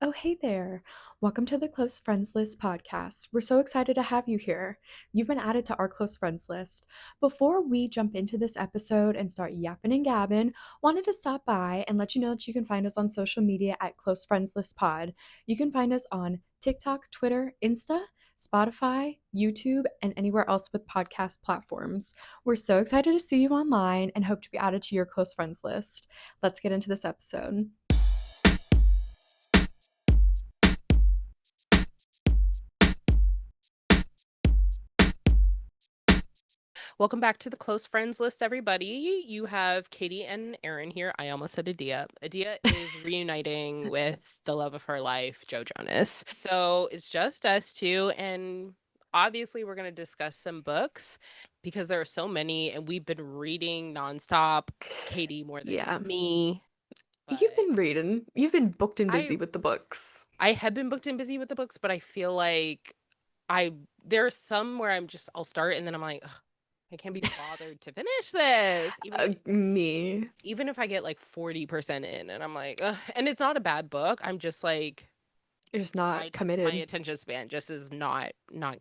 Oh, hey there. Welcome to the Close Friends List podcast. We're so excited to have you here. You've been added to our close friends list. Before we jump into this episode and start yapping and gabbing, wanted to stop by and let you know that you can find us on social media at Close Friends List Pod. You can find us on TikTok, Twitter, Insta, Spotify, YouTube, and anywhere else with podcast platforms. We're so excited to see you online and hope to be added to your close friends list. Let's get into this episode. Welcome back to the close friends list, everybody. You have Katie and Erin here. I almost said Adia. Adia is reuniting with the love of her life, Joe Jonas. So it's just us two, and obviously we're going to discuss some books because there are so many, and we've been reading nonstop. Katie more than Yeah. me. You've been reading. You've been booked and I busy with the books. I have been booked and busy with the books, but I feel like there are some where I'll start and then I'm like, ugh, I can't be bothered to finish this. Me. Even if I get like 40% in and I'm like, ugh, and it's not a bad book. I'm just like You're just my not my committed. attention span just is not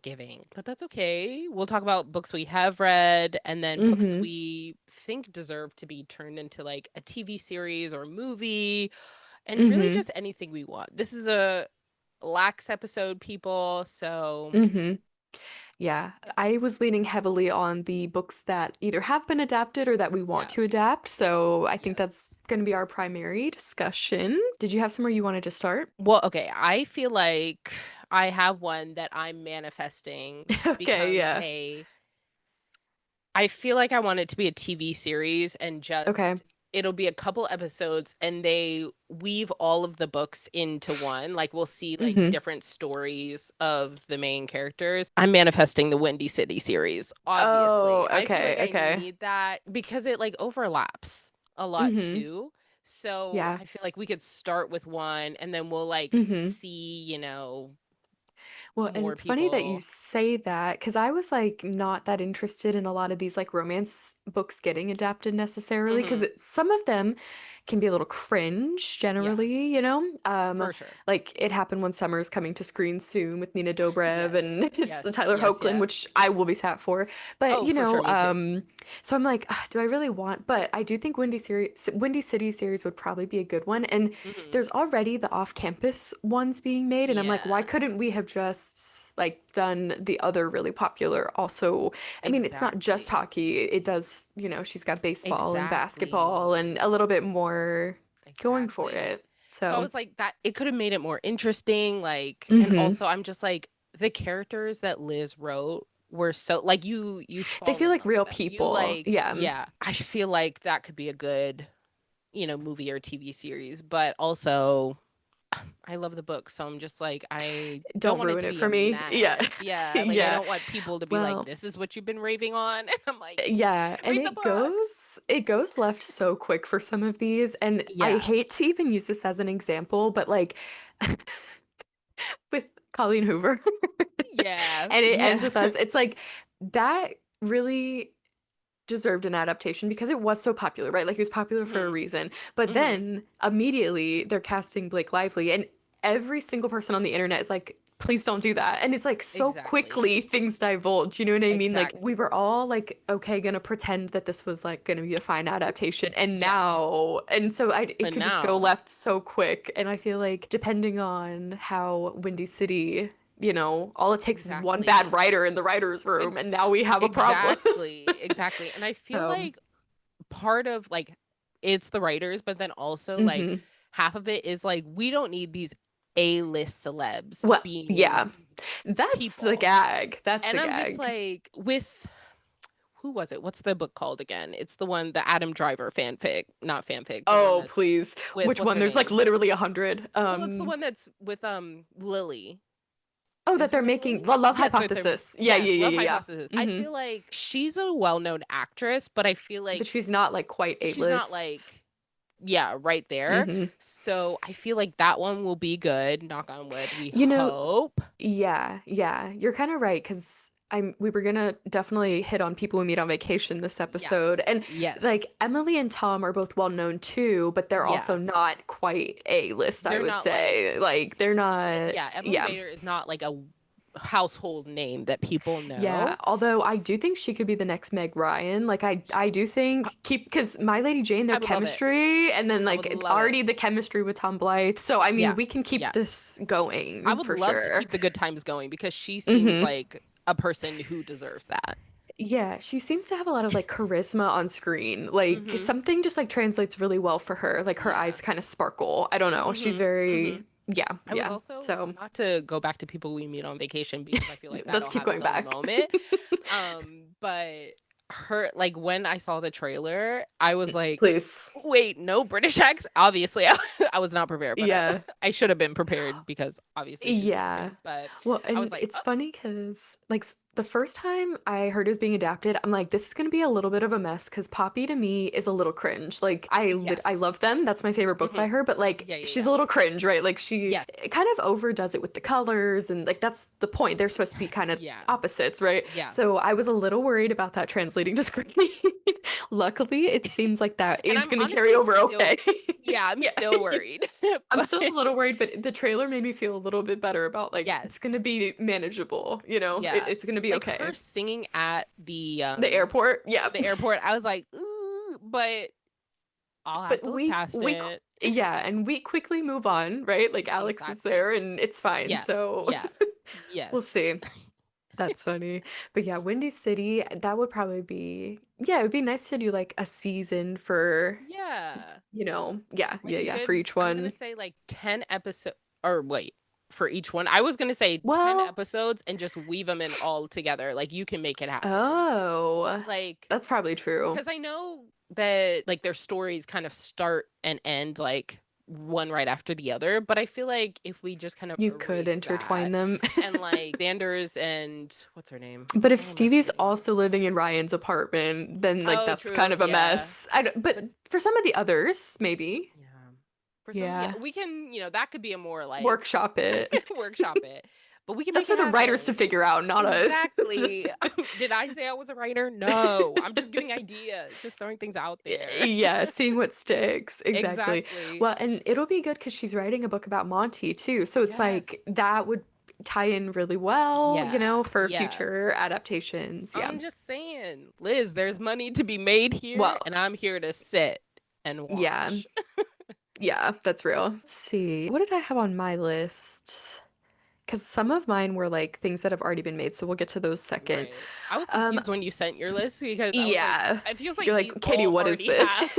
giving. But that's okay. We'll talk about books we have read and then books Mm-hmm. we think deserve to be turned into like a TV series or movie and really Mm-hmm. just anything we want. This is a lax episode, people, so Mm-hmm. Yeah. I was leaning heavily on the books that either have been adapted or that we want yeah. to adapt. So I think that's Yes. going to be our primary discussion. Did you have somewhere you wanted to start? Well, okay, I feel like I have one that I'm manifesting to Okay, become yeah. a I feel like I want it to be a TV series and Okay. just it'll be a couple episodes and they weave all of the books into one. Like we'll see like Mm-hmm. different stories of the main characters. I'm manifesting the Windy City series, Oh, obviously. I feel okay, like I okay. need that because it like overlaps a lot Mm-hmm. too. So Yeah. I feel like we could start with one and then we'll like Mm-hmm. see, Well, and more it's funny that you people. say that because I was like not that interested in a lot of these like romance books getting adapted necessarily because Hmm. some of them can be a little cringe Yeah, generally, you know? for sure. Like It Happened One Summer is coming to screen soon with Nina Dobrev Yes. and it's the Yes. Tyler Yes. Hoechlin, Yes. which I will be sat for. But Oh, for sure, me too. so I'm like, "Ugh, do I really want? But I do think Windy City series would probably be a good one. And Hmm. there's already the off-campus ones being made, and I'm like, why Yeah, couldn't we have just like done the other really popular also? I mean, it's not just exactly. hockey. It does, she's got baseball and basketball Exactly. and a little bit more going for Exactly. it. So I So, was like that it could have made it more interesting like and hmm also I'm just like the characters that Liz wrote were so like you they fall feel in like love with real them. You people. like Yeah. yeah, I feel like that could be a good, movie or TV series, but also I love the book, so I'm just like, I don't Don't want it ruin to it be for a me. Yeah. mess. Yeah, like I Yeah. don't want people to be like, Well, this is what you've been raving on. And I'm like, yeah, and read the books. it goes left so quick for some of these, and I Yeah. hate to even use this as an example, but like with Colleen Hoover Yeah. and it ends Yeah. with us. It's like that really deserved an adaptation because it was so popular, right? Like it was popular for a Hmm. reason. But Hmm. then immediately they're casting Blake Lively and every single person on the internet is like, please don't do that. And it's like so Exactly. quickly things divulge, you know what I mean? Like we were Exactly. all like, okay, gonna pretend that this was like gonna be a fine adaptation. And Yeah. now, and so it But could just go now, left so quick. And I feel like depending on how Windy City, all it takes is one bad exactly. writer in the writer's room, Ex- and now we have a problem. exactly. Exactly. And I feel So, like part of like it's the writers, but then also like mhm. half of it is like we don't need these A-list celebs Well, yeah, being that's the people. gag. That's And the I'm just gag. like, with who was it? What's the book called again? It's the one, the Adam Driver fanfic, not fanfic, the one Oh, that's please. with Which what's one? her There's like name? literally 100. Well, it's the one that's with Lily. Oh, that Is her they're name making Lily? the Love Yes, with them. Hypothesis. Yeah, Yes, yeah, Love yeah, yeah, Hypothesis. yeah. I feel like she's a well-known actress, but I feel But like she's not like quite she's not A-list. like yeah, right there. hmm So I feel like that one will be good. Knock on wood, we You know, hope. yeah, yeah, you're kind of right because we were gonna definitely hit on people we meet on vacation this Yeah. episode. And Yes. like Emily and Tom are both well known too, but they're also Yeah. not quite A list, I They're would not like say. Like they're not, yeah, Emily yeah. Vader is not like a household name that people Yeah, know. although I do think she could be the next Meg Ryan. Like I do think keep because My Lady Jane, their I would love it. chemistry, and then I would like love it. already the chemistry with Tom Blythe. So I mean, Yeah. we can keep Yeah. this I going would for love to sure. keep the good times going because she seems Hmm. like a person who deserves that. Yeah, she seems to have a lot of like charisma on screen. Like Mm-hmm. something just like translates really well for her. Like her Yeah. eyes kind of sparkle. I don't know. She's Mm-hmm. Mm-hmm. very, yeah, I was yeah. also So not to go back to people we meet on vacation because I feel like let's that'll keep have its going own back. moment. But her like when I saw the trailer, I was like, Please. wait, no British accent. Obviously, I was not prepared, but Yeah. I should have been prepared because obviously she's Yeah. American. But Well, I was and like, it's oh, funny because, like, the first time I heard it was being adapted, I'm like, this is gonna be a little bit of a mess because Poppy to me is a little cringe. Like, I yes. love them. That's my favorite book Hmm. by her, but like, Yeah, yeah, she's yeah. a little cringe, right? Like, she Yes. kind of overdoes it with the colors, and like, that's the point. They're supposed to be kind of Yeah. opposites, right? Yeah. So I was a little worried about that translating to screen. Luckily, it seems like that And is I'm gonna carry honestly over still okay. yeah, I'm Yeah. still worried. I'm But still a little worried, but the trailer made me feel a little bit better about like it's yes. gonna be manageable, Yeah. it's gonna be Like okay. her singing at The airport, yeah. the airport, I was like, ooh, but I'll have But to look past it. yeah, and we quickly move on, right? Like Alex is Exactly. there and it's fine. Yeah. So Yeah. we'll Yes. see. That's funny. But yeah, Windy City, that would probably be, yeah, it would be nice to do like a season for, Yeah. yeah, Like a for good, each I'm gonna one. say like 10 episodes or wait, for each one. I was gonna say 10 Well, episodes and just weave them in all together. Like you can make it happen. oh, Like, that's probably true. because I know that like their stories kind of start and end like one right after the other, but I feel like if we just kind of You could erase intertwine that them. and like Xander's and what's her name? But if Oh, I'm not Stevie's forgetting. also living in Ryan's apartment, then like Oh, that's kind true. of a Yeah. mess. But But for some of the others, maybe. yeah. For some of the Yeah. we can, that could be a more like Workshop it. workshop it. But we can That's make for it the writers to happen. figure out, not us. Exactly. Did I say I was a writer? No. I'm just giving ideas, just throwing things out there. Yeah, seeing what sticks. Exactly. Exactly. Well, and it'll be good because she's writing a book about Monty too. So it's Yes. like that would tie in really well, Yeah. for Yeah. future adaptations. Yeah. I'm just saying, Liz, there's money to be made here, Well, and I'm here to sit and yeah. watch. Yeah, that's real. Let's see. What did I have on my list? Because some of mine were like things that have already been made, so we'll get to those second. Right. I was Um, confused when you sent your list because I was like, yeah. it feels You're like like, these Katie, all what is already this? have.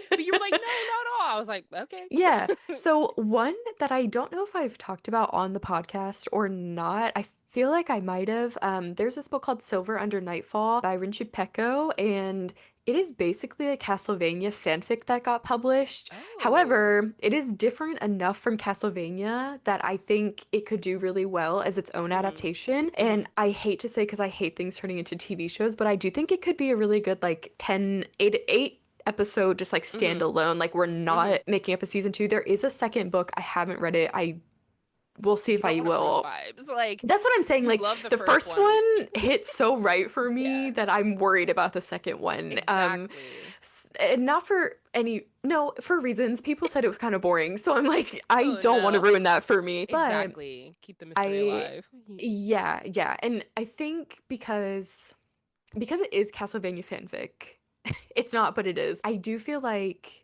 But you were like, no, not all. I was like, okay. Yeah. So one that I don't know if I've talked about on the podcast or not, I feel like I might have. There's this book called Silver Under Nightfall by Rinchi Pecco, and it is basically a Castlevania fanfic that got published. Oh. However, it is different enough from Castlevania that I think it could do really well as its own Mm-hmm. adaptation. Mm-hmm. And I hate to say because I hate things turning into TV shows, but I do think it could be a really good like 8 episode just like Mm-hmm. standalone. Like we're Mm-hmm. not making up a season two. There is a second book. I haven't read it. I will see You if don't I want to ruin will. vibes. Like, That's what I'm saying. you Like love the the first first one. one hit so right for me Yeah. that I'm worried about the second one. Exactly. And not for any, no, for reasons. People said it was kind of boring. So I'm like, I Oh don't want to no. ruin that for me. But Exactly. Keep the mystery I, alive. yeah, yeah. And I think because it is Castlevania fanfic, it's not, but it is. I do feel like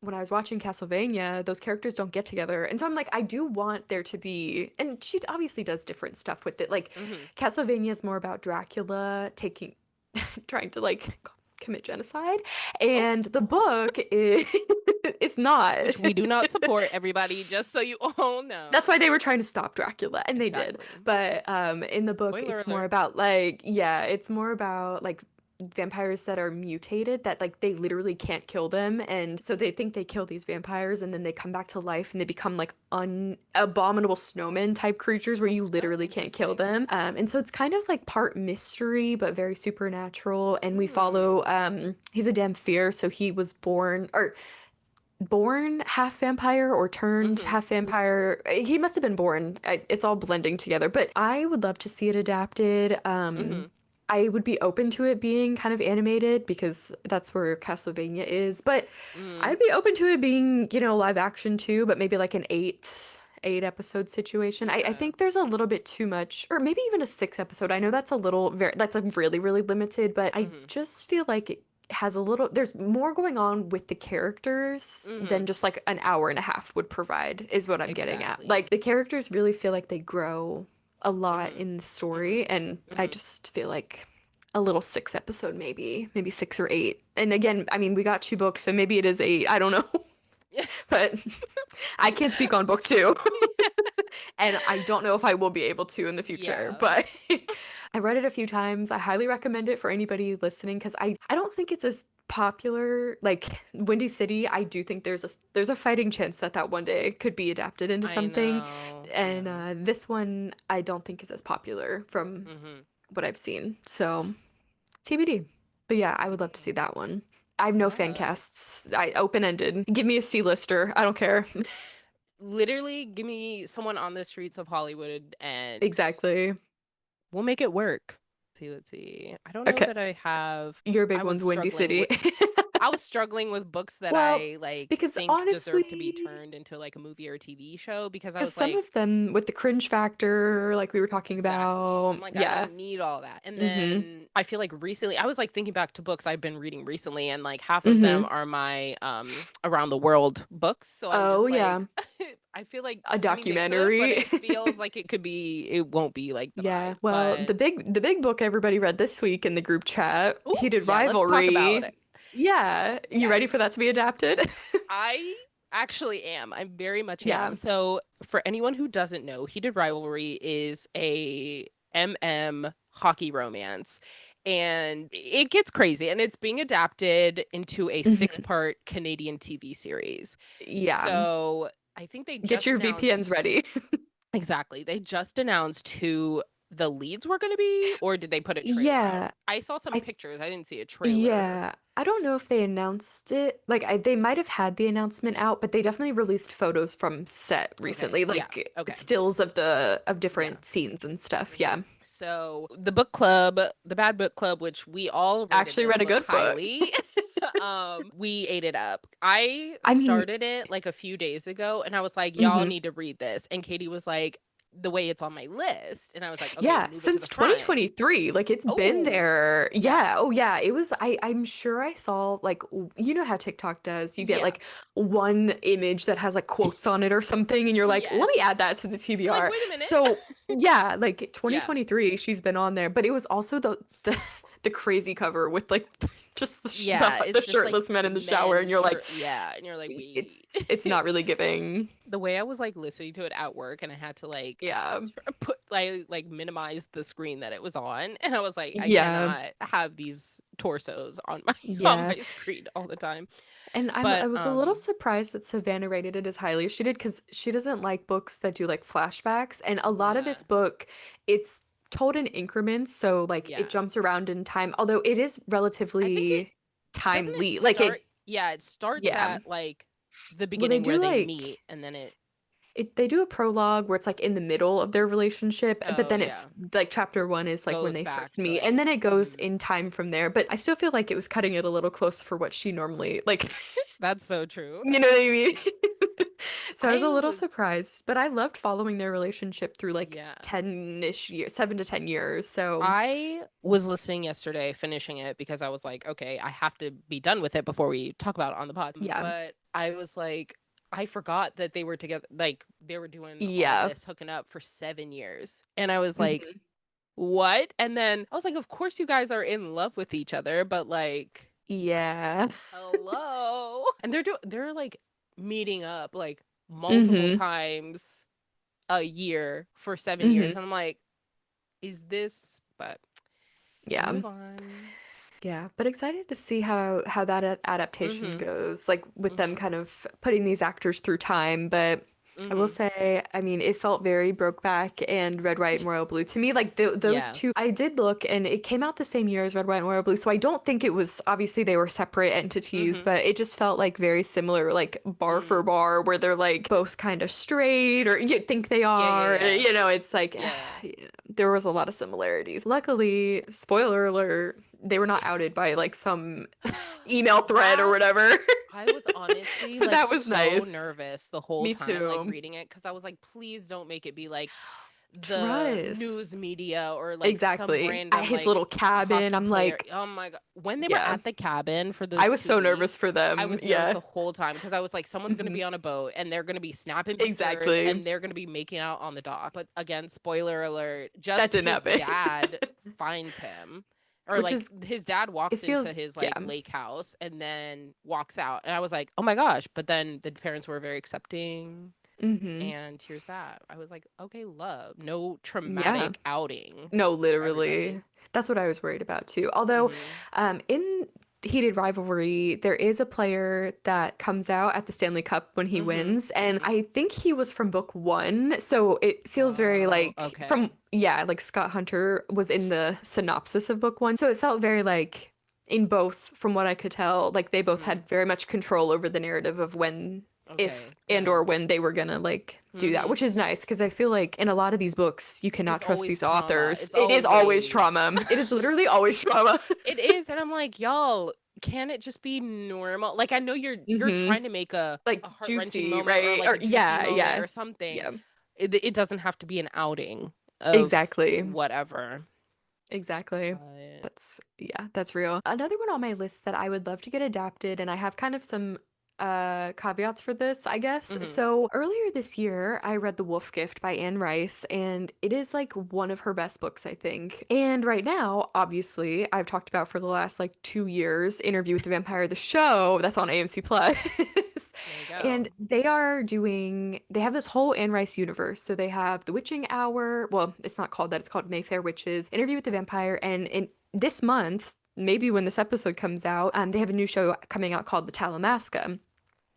when I was watching Castlevania, those characters don't get together. And so I'm like, I do want there to be, and she obviously does different stuff with it. Like, Mm-hmm. Castlevania is more about Dracula trying to like commit genocide. Oh, And the book is, it's not. which we do not support, everybody, just so you all That's know. why they were trying to stop Dracula, and they did. Exactly. But in the book, Spoiler it's more alert. about like, yeah, it's more about like vampires that are mutated that like they literally can't kill them, and so they think they kill these vampires, and then they come back to life and they become like abominable snowmen type creatures where you Oh, literally can't kill interesting. them. And so it's kind of like part mystery but very supernatural, and we follow Mm. he's a damn fear, so he was born or born half vampire or turned Mm-hmm. half vampire. He must have been born. It's all blending together, but I would love to see it adapted. Mm-hmm. I would be open to it being kind of animated because that's where Castlevania is, but Mm-hmm. I'd be open to it being, live action too, but maybe like an eight episode situation. I Yeah. think there's a little bit too much, or maybe even a six episode. I know that's a little that's a really, really limited, but I Mm-hmm. just feel like it has a little, there's more going on with the characters Mm-hmm. than just like an hour and a half would provide, is what I'm getting at. Exactly. Like the characters really feel like they grow a lot Mm-hmm. in the Mm-hmm. story, and I Mm-hmm. just feel like a little six episode, maybe six or eight. And again, I mean, we got two books, so maybe it is eight. I don't know. Yeah. But I can't speak on book two. And I don't know if I will be able to in the future, Yeah. but I read it a few times. I highly recommend it for anybody listening because I don't think it's as popular like Windy City. I do think there's a fighting chance that that one day could be adapted into I something. know. And Yeah. this one I don't think is as popular from Mm-hmm. what I've seen. So TBD. But yeah, I would love to see TBD. that one. I have no fan Yeah. casts. I open-ended. Give me a C-lister. I don't care. Literally, give me someone on the streets of Hollywood and Exactly. we'll make it work. Let's see. I don't know Okay. that I have. Your big I was one's Windy struggling City. with. I was struggling with books that Well, I like because think deserve to be honestly, turned into like a movie or a TV show because I because was some like, of them with the cringe factor, like we were talking exactly. about, I'm like, I yeah. don't need all that. And Mm-hmm. then I feel like recently, I was like thinking back to books I've been reading recently, and like half of them Mm-hmm. are my around the world books. So I'm Oh just yeah. like, I feel like, A I mean, they could, but documentary. it feels like it could be, it won't be like the Yeah. vibe. Well, But the big book everybody read this week in the group chat, oh, Heated yeah, let's talk about Rivalry. it. Yeah. You ready for Yes. that to be adapted? I actually am. I very much am. Yeah. So, for anyone who doesn't know, Heated Rivalry is a MM hockey romance. And it gets crazy. And it's being adapted into a Hmm. six-part Canadian TV series. Yeah. So, I think they Get just your VPNs announced ready. exactly. They just announced who the leads were going to be, or did they put a trailer out? Yeah. I saw some I pictures. I didn't see a trailer. Yeah, I don't know if they announced it. Like, they might have had the announcement out, but they definitely released photos from set Okay. recently, Yeah. like Okay. stills of Yeah. different scenes and stuff. Hmm. Yeah, So the book club, the Bad Book Club, which we all rated actually this read a book good book. highly, we ate it up. I I mean, started it like a few days ago, and I was like, "Y'all mhm. need to read this." And Katie was like, "The way it's on my list," and I was like, "Okay, Yeah, move it to the since front." 2023, like it's been Oh, there. yeah, Yeah, oh yeah, it was I'm sure I saw like you know how TikTok does. You get yeah, like one image that has like quotes on it or something and you're like, "Let yes. me add that to the You're like, TBR." wait a minute. So, yeah, like Yeah. 2023 she's been on there, but it was also the crazy cover with like just Yeah, the it's just like shirtless men in the shower and men you're like shirt. Yeah, and you're like, wait. it's not really giving. The way I was like listening to it at work, and I had to like Yeah. put like minimize the screen that it was on, and I was like, I Yeah. cannot have these torsos on my on Yeah. my screen all the time. And I But was a little surprised that Savannah rated it as highly as she did because she doesn't like books that do like flashbacks. And a lot of yeah, this book, it's told in increments, so like it yeah. jumps around in time, although it is I think it relatively doesn't it timely. Like start. it, Yeah, it starts yeah. at like the Well, they beginning where do they like meet, and then it. they do a prologue where it's like in the middle of their relationship, but Oh then yeah, like chapter one is like when goes they back first to meet, like. and then it goes Mhm. in time from there. But I still feel like it was cutting it a little close for what she normally like. That's so true. You know what I mean? So I was a I little was surprised, but I loved following their relationship through like yeah. 10-ish years, 7 to 10 years. So I was listening yesterday, finishing it because I was like, okay, I have to be done with it before we talk about it on the pod. yeah, But I was like, I forgot that they were together, like they were doing all yeah, this hooking up for 7 years. And I was like, hmm, what? And then I was like, of course you guys are in love with each other, but like, yeah, hello. And they're like meeting up like multiple hmm, times a year for 7 years. hmm, And I'm like, is this, but we'll yeah, move on. yeah. But excited to see how that adaptation Mhm. goes, like with them Mhm. kind of putting these actors through time, but I will Mm-hmm. say, I mean, it felt very Brokeback and Red, White, and Royal Blue to me. Like those Yeah. two, I did look, and it came out the same year as Red, White, and Royal Blue. So I don't think it was obviously they were separate entities, Mm-hmm. but it just felt like very similar, like bar for Mm. bar, where they're like both kind of straight, or you think they Yeah, yeah, are. yeah. It's like Yeah. there was a lot of similarities. Luckily, spoiler alert, they were not outed by like some email thread or That whatever. I was honestly So like that was so nice. nervous the whole Me time, like too. reading it, because I was like, please don't make it be like the news Trust. media or like some Exactly. At random his like little cabin, hockey I'm player. like, Oh my God. When they were yeah. at the cabin for I those was two so nervous weeks, for I them. was nervous Yeah. the whole time because I was like, someone's going to Hmm. be on a boat and they're going to be snapping pictures Exactly. and they're going to be making out on the dock. But again, spoiler alert, That just didn't his happen. dad finds him. Or Which like is, his dad it walks into feels, his yeah. like lake house and then walks out. And I was like, oh my gosh. But then the parents were very accepting. Hmm. And here's that. I was like, okay, love. No Yeah. traumatic outing No, for everybody. literally. That's what I was worried about too. Although, Mm-hmm. in Heated Rivalry, there is a player that comes out at the Stanley Cup when he Mm-hmm. wins, and Mm-hmm. I think he was from book one, so it feels very Oh, like okay. like Scott Hunter was in the synopsis of book one, so it felt very like in both, from what I could tell, like they both Mm-hmm. had very much control over the narrative of when, if Okay. and Yeah. or when they were gonna like do that, Mm-hmm. which is nice because I feel like in a lot of these books you cannot It's trust always these trauma. authors. It's It is always always trauma. It is literally always trauma. it is, and I'm like, y'all, can it just be normal? Like I know you're Hmm. trying to make Like a heart-wrenching juicy, moment or right? like Or a juicy yeah, moment yeah, or something. yeah. It doesn't have to be an outing of Exactly. whatever. Exactly. But That's real. Another one on my list that I would love to get adapted, and I have kind of some caveats for this, I guess. mm-hmm. So earlier this year, I read The Wolf Gift by Anne Rice, and it is like one of her best books, I think. And right now, obviously, I've talked about for the last like 2 years, Interview with the Vampire, the show that's on AMC Plus. There you And go. they have this whole Anne Rice universe. So they have The Witching Hour. Well, it's not called that, it's called Mayfair Witches, Interview with the Vampire. And in this month, maybe when this episode comes out, they have a new show coming out called The Talamasca.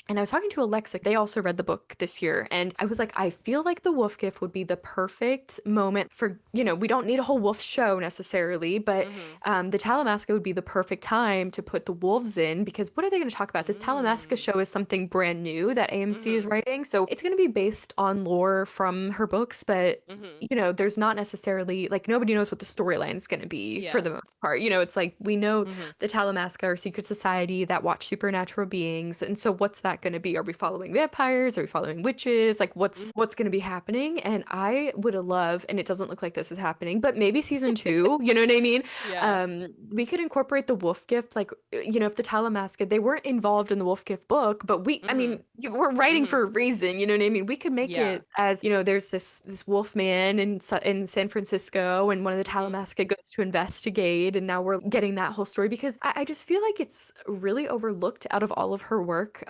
And I was talking to Alexa. They also read the book this year. And I was like, I feel like the wolf gift would be the perfect moment for, we don't need a whole wolf show necessarily, but Mm-hmm. the Talamasca would be the perfect time to put the wolves in because what are they going to talk about? This Talamasca Mm. show is something brand new that AMC is Mm-hmm. writing. So it's going to be based on lore from her books, but Mm-hmm. there's not necessarily like nobody knows what the storyline is going to be for Yeah. the most part. It's like we know Mm-hmm. the Talamasca are secret society that watch supernatural beings. And so what's that going to be? Are we following vampires? Are we following witches? Like Mm-hmm. what's going to be happening? And I would love, and it doesn't look like this is happening, but maybe season 2, you know what I mean? Yeah. We could incorporate the wolf gift, like, if the Talamasca, they weren't involved in the wolf gift book, but I Mm-hmm. mean, we're writing Mm-hmm. for a reason, you know what I mean? We could make Yeah. it as, there's this wolf man in San Francisco, and one of the Mm-hmm. Talamasca goes to investigate, and now we're getting that whole story because I just feel like it's really overlooked out of all of her work.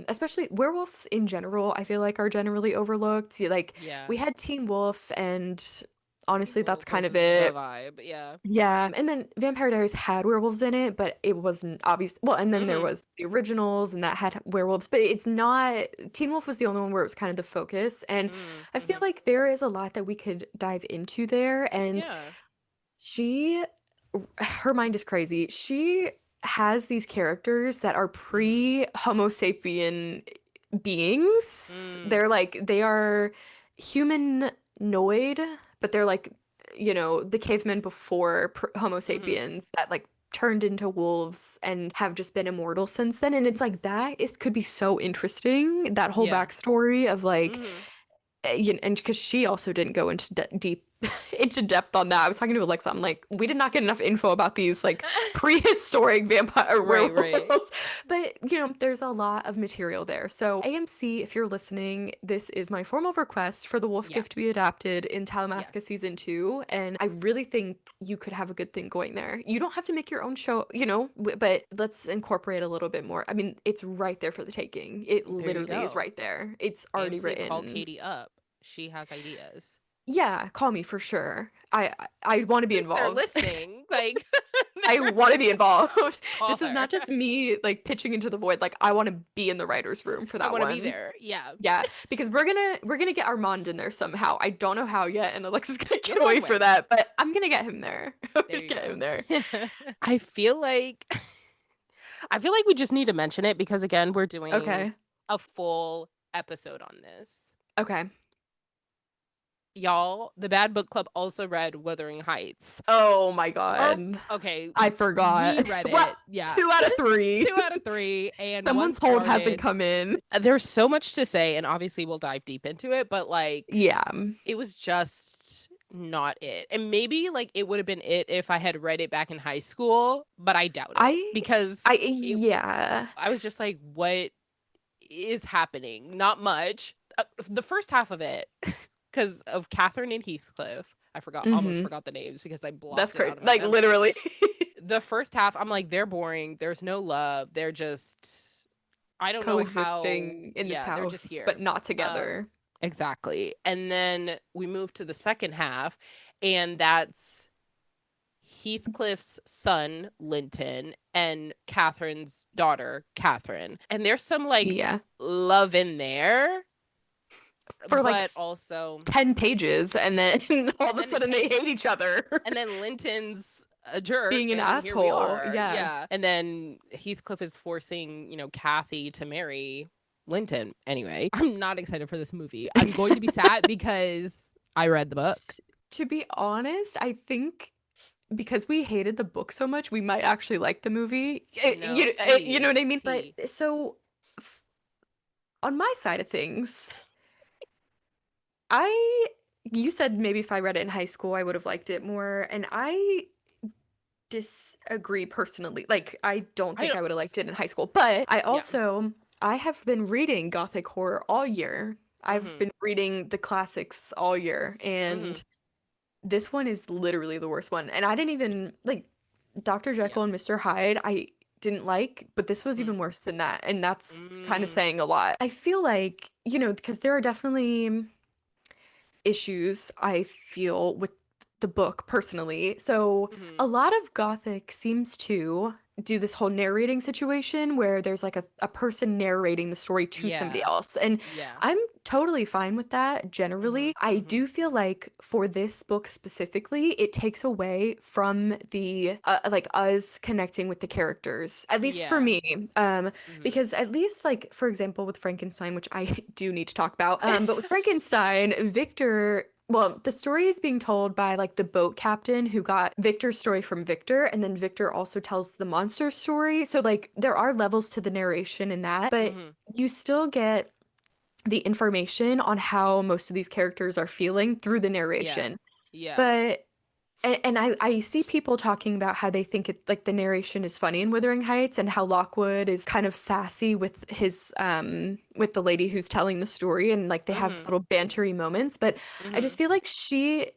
Especially werewolves in general, I feel like are generally overlooked. Like Yeah. we had Teen Wolf, and Teen honestly, that's Wolf kind was of the it. vibe. Yeah. Yeah, and then Vampire Diaries had werewolves in it, but it wasn't obvious. Well, and then there Mm-hmm. was the originals, and that had werewolves, but it's not. Teen Wolf was the only one where it was kind of the focus, and I feel Mm-hmm. like there is a lot that we could dive into there. And Yeah. she, her mind is crazy. She has these characters that are Mm-hmm. pre-Homo sapien beings. Mm. They are humanoid, but they're like, the cavemen before Homo Mm-hmm. sapiens that like turned into wolves and have just been immortal since then. And it's like that is could be so interesting. That whole Yeah. backstory of like Mm-hmm. and because she also didn't go into deep into depth on that. I was talking to Alexa. I'm like, we did not get enough info about these like prehistoric vampire Right, right. werewolves. But there's a lot of material there. So AMC, if you're listening, this is my formal request for the Wolf Yeah. Gift to be adapted in Talamasca Yes. season 2, and I really think you could have a good thing going there. You don't have to make your own show, but let's incorporate a little bit more. I mean, it's right there for the taking. It There you literally is go. right there. It's already AMC, call written. Katie up. She has ideas. Yeah, call me for sure. I want to be If they're involved. listening, like I want to be involved. call This is her. not just me like pitching into the void. Like I want to be in the writer's room for You that want to be one. there. Yeah. Yeah, because we're gonna get Armand in there somehow. I don't know how yet, and Alexa's gonna You'll get away find a for way. that, but I'm gonna get him there. I'm There gonna you get him there. go. I feel like I feel like we just need to mention it because again, we're doing Okay. a full episode on this. Okay. Y'all, the Bad Book Club also read Wuthering Heights. Oh my Or God. okay, I we forgot. read Well, it. Yeah. 2 out of 3. 2 out of 3 and one Someone's hold hasn't started. come in. There's so much to say and obviously we'll dive deep into it, but like Yeah. it was just not it. And maybe like it would have been it if I had read it back in high school, but I doubt it I because yeah. I was just like, what is happening? Not much. The first half of it, because of Catherine and Heathcliff, I almost Mm-hmm. forgot the names because I That's blocked it great. out of my Like memory. literally. The first half, I'm like, they're boring. There's no love. They're just, I don't know how, Coexisting in this yeah, they're just house, here. but not together. Exactly. And then we move to the second half, and that's Heathcliff's son, Linton, and Catherine's daughter, Catherine. And there's some like Yeah. love in there, For like but also 10 pages, and then all of and a then it sudden they hate ends. each other. And then Linton's a jerk, Being an and here we asshole. are. Yeah. Yeah. And then Heathcliff is forcing, Kathy to marry Linton. Anyway, I'm not excited for this movie. I'm going to be sad because I read the book. To be honest, I think because we hated the book so much, we might actually like the movie. No You know tea. what I mean? But Tea. so on my side of things, I you said maybe if I read it in high school, I would have liked it more, and I disagree personally. Like I don't I think don't I would have liked it in high school, but yeah. I have been reading gothic horror all year. I've Mhm. been reading the classics all year, Mhm. and this one is literally the worst one. And I didn't even like Dr. Yeah. Jekyll and Mr. Hyde. I didn't like, but this was Mm. even worse than that, and that's kind of Mm. saying a lot. I feel like, because there are definitely issues I feel with the book personally. So a Mhm. lot of Gothic seems to do this whole narrating situation where there's like a person narrating the story to somebody Yeah. else. And Yeah. I'm totally fine with that generally. Mhm. I Mhm. do feel like for this book specifically, it takes away from the like us connecting with the characters, at least for Yeah. me. Mhm. Because at least like for example with Frankenstein, which I do need to talk about, but with Frankenstein, Victor, well, the story is being told by like the boat captain who got Victor's story from Victor, and then Victor also tells the monster story. So like there are levels to the narration in that, but Mhm. you still get the information on how most of these characters are feeling through the Yeah. narration. Yeah. But and I see people talking about how they think it like the narration is funny in Wuthering Heights and how Lockwood is kind of sassy with the lady who's telling the story, and like they have Mhm. little bantery moments, but I just Mhm. feel like she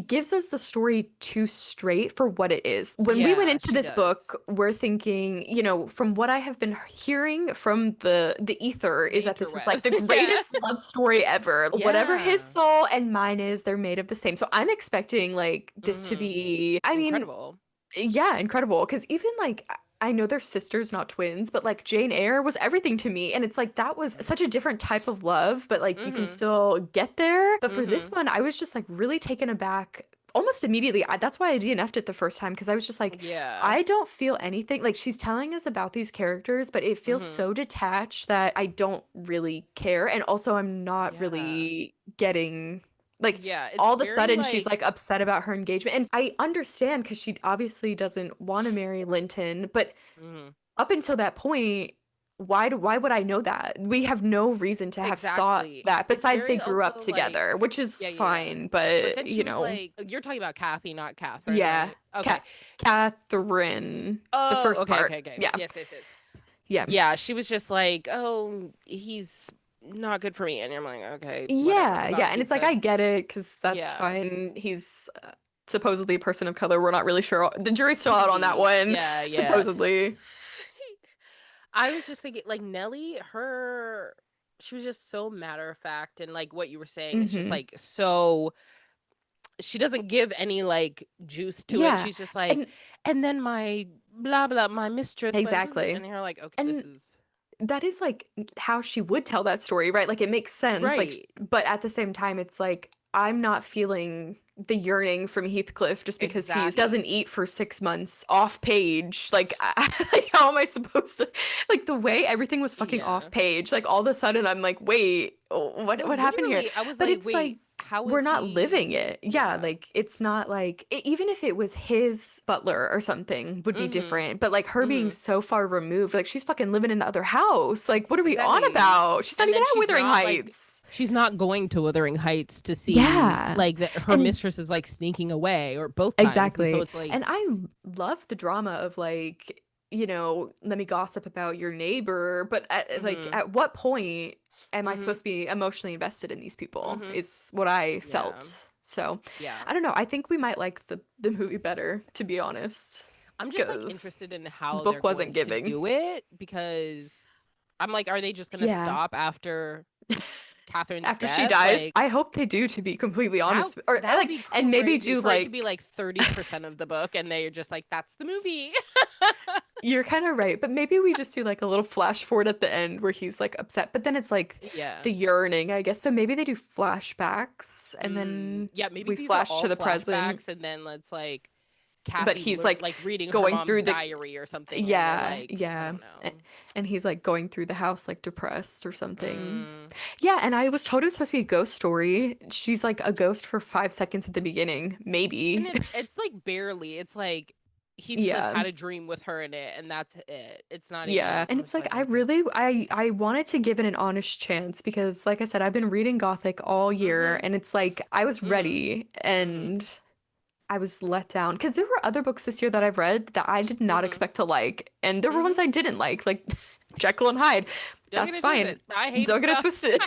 gives us the story too straight for what it is. When we went Yeah, into she this does. book, we're thinking, from what I have been hearing from the ether is The that this is like interweb. the Yeah. greatest love story ever. Whatever his Yeah. soul and mine is, they're made of the same. So I'm expecting like this to Mhm. be, I mean, Incredible. yeah, incredible. Because even like, I know they're sisters, not twins, but like Jane Eyre was everything to me. And it's like that was such a different type of love, but like you can Mhm. still get there. But for this Mhm. one, I was just like really taken aback almost immediately. That's why I DNF'd it the first time because I was just like, Yeah. I don't feel anything. Like she's telling us about these characters, but it feels Mhm. so detached that I don't really care. And also, I'm not Yeah. really getting. Like Yeah, it's all of a very sudden she's like like upset about her engagement, and I understand because she obviously doesn't want to marry Linton, but mhm. up until that point, why would I know that? We have no reason to have thought Exactly. that It's besides they very grew also up like together, which yeah, is yeah, yeah. fine, But but then she was like, you're talking about Kathy, not Catherine, yeah, right? Okay. Cat Catherine, the Oh, first okay, part, okay, okay. yeah, Yes, yes, yes. yeah. Yeah, she was just like, "Oh, he's not good for me." And I'm like, "Okay, whatever. Yeah, yeah, Thought and he it's like said, I get it because that's yeah, fine. He's supposedly a person of color. We're not really sure. The jury's still to out on that be. one, Yeah, yeah." supposedly. I was just thinking like Nellie, her she was just so matter of fact, and like what you were saying, it's just Mhm. like so she doesn't give any like juice to it. Yeah, She's just like, and and then my blah blah, my mistress, my blah, blah, exactly. and you're like, okay, this And is that is, like, how she would tell that story, right? Like, it makes sense, like, right. but at the same time, it's like, I'm not feeling the yearning from Heathcliff just because he doesn't Exactly. eat for 6 months off page. Like, like, how am I supposed to like, the way everything was fucking Yeah. off page, like, all of a sudden, I'm like, "Wait, No, what happened here?" literally, I was But like, it's like, wait, how we're is not living he? it. Yeah, Yeah. like, it's not like even if it was his butler or something would be Mm-hmm. different, but, like, her being Mm-hmm. so far removed, like, she's fucking living in the other house. Like, what are we on Exactly. about? She's not And even then at Wuthering Heights. she's not going to Wuthering Heights to see Yeah. like that her And mistress is like sneaking away or both times. And so exactly. it's like, And I love the drama of like, let me gossip about your neighbor, but like mm-hmm. at what point am I Mm-hmm. supposed to be emotionally invested in these people Mm-hmm. is what I Yeah. felt. So, Yeah. I don't know. I think we might like the movie better, to be honest, I'm just like because interested in the how they're book wasn't going to giving. do it because I'm like, are they just gonna Yeah. stop after Catherine's After she death? dies, Like I hope they do, to be completely that honest. Or that would like, be and maybe crazy do for it to be like like 30% of the book and they're just like, that's the movie. you're kind of right, but maybe we just do like a little flash forward at the end where he's like upset, but then it's like Yeah. the yearning, I guess. So maybe they do flashbacks and then Yeah, maybe we these are flash all to the present, flashbacks and then let's like but Kathy he's like like reading her going mom's through the diary or something and we're yeah, like, I yeah. don't a- know. And he's like going through the house like depressed or something. Mm. Yeah, and I was told it was supposed to be a ghost story. She's like a ghost for 5 seconds at the beginning, And maybe. it's like barely. It's like Heathcliff Yeah. had a dream with her in it, and that's it. It's not Yeah. even. And I it's was like like, I okay. really I wanted to give it an honest chance because like I said, I've been reading Gothic all year Mm-hmm. and it's like I was Mm-hmm. ready Mm-hmm. and I was let down because there were other books this year that I've read that I did not Mm-hmm. expect to like, and there were ones Mm-hmm. I didn't like Jekyll and Hyde. Don't get That's it fine. twisted. I hated Don't get it stuff. twisted.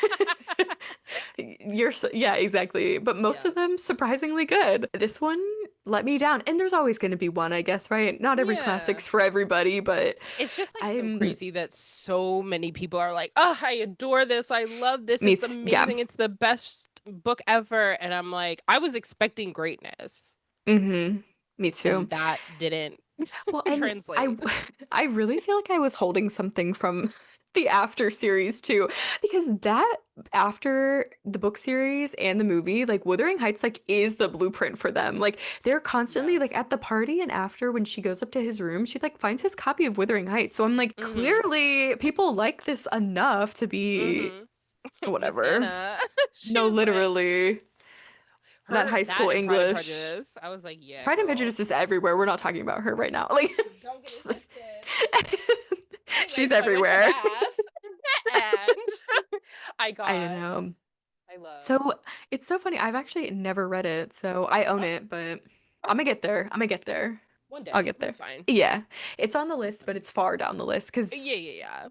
Yeah, exactly. But most Yeah. of them surprisingly good. This one let me down. And there's always going to be one, I guess, right? Not every Yeah. classic's for everybody, but It's just like so I'm crazy that so many people are like, oh, I adore this. I love this. It's meets yeah. amazing. It's the best book ever. And I'm like, I was expecting greatness, Mm-hmm. Me too. and that didn't Well, and I translate. I really feel like I was holding something from the After series too, because that after the book series and the movie, like Wuthering Heights, like is the blueprint for them. Like they're Yeah. constantly like at the party and after when she goes up to his room, she like finds his copy of Wuthering Heights. So I'm like, Mm-hmm. clearly people like this enough to be Mm-hmm. Miss whatever. Anna. She No, was like literally. That her high that school and Pride and English. Prejudice. I was like, yeah, Pride and girl. Prejudice is everywhere. We're not talking about her right now. Like, Don't get it just- twisted. Anyway, she's so I went to everywhere. Bath and I I don't got know. I love So it's so funny. I've actually never read it, so I own oh, it, but I'm gonna get there. I'm gonna get there. one I'll day. get there. It's fine. Yeah, it's on the It's list, but fine. it's far down the list Yeah, because yeah, yeah.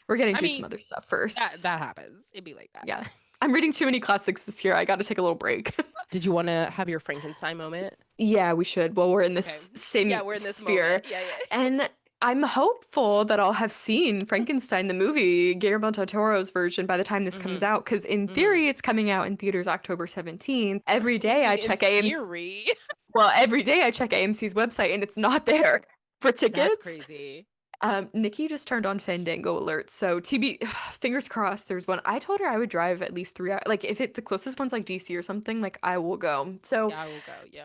we're getting I through some mean, other stuff that first. that happens. It'd be like Yeah, that. I'm reading too many classics this year. I got to take a little break. Did you want to have your Frankenstein moment? Yeah, we should. Well, we're in Okay. this Yeah, same we're in this moment. sphere. Yeah, yeah. And I'm hopeful that I'll have seen Frankenstein, the movie, Guillermo del Toro's version, by the time this comes Mm-hmm. out. Because in Mm-hmm. theory, it's coming out in theaters October 17th. Every What do you day I mean in check AMC. theory? Well, every day I check AMC's website and it's not there for That's tickets. crazy. Nikki just turned on Fandango alerts, so TB, fingers crossed. There's one. I told her I would drive at least 3 hours. Like if the closest one's like DC or something, like I will go. So Yeah, I will go. Yeah.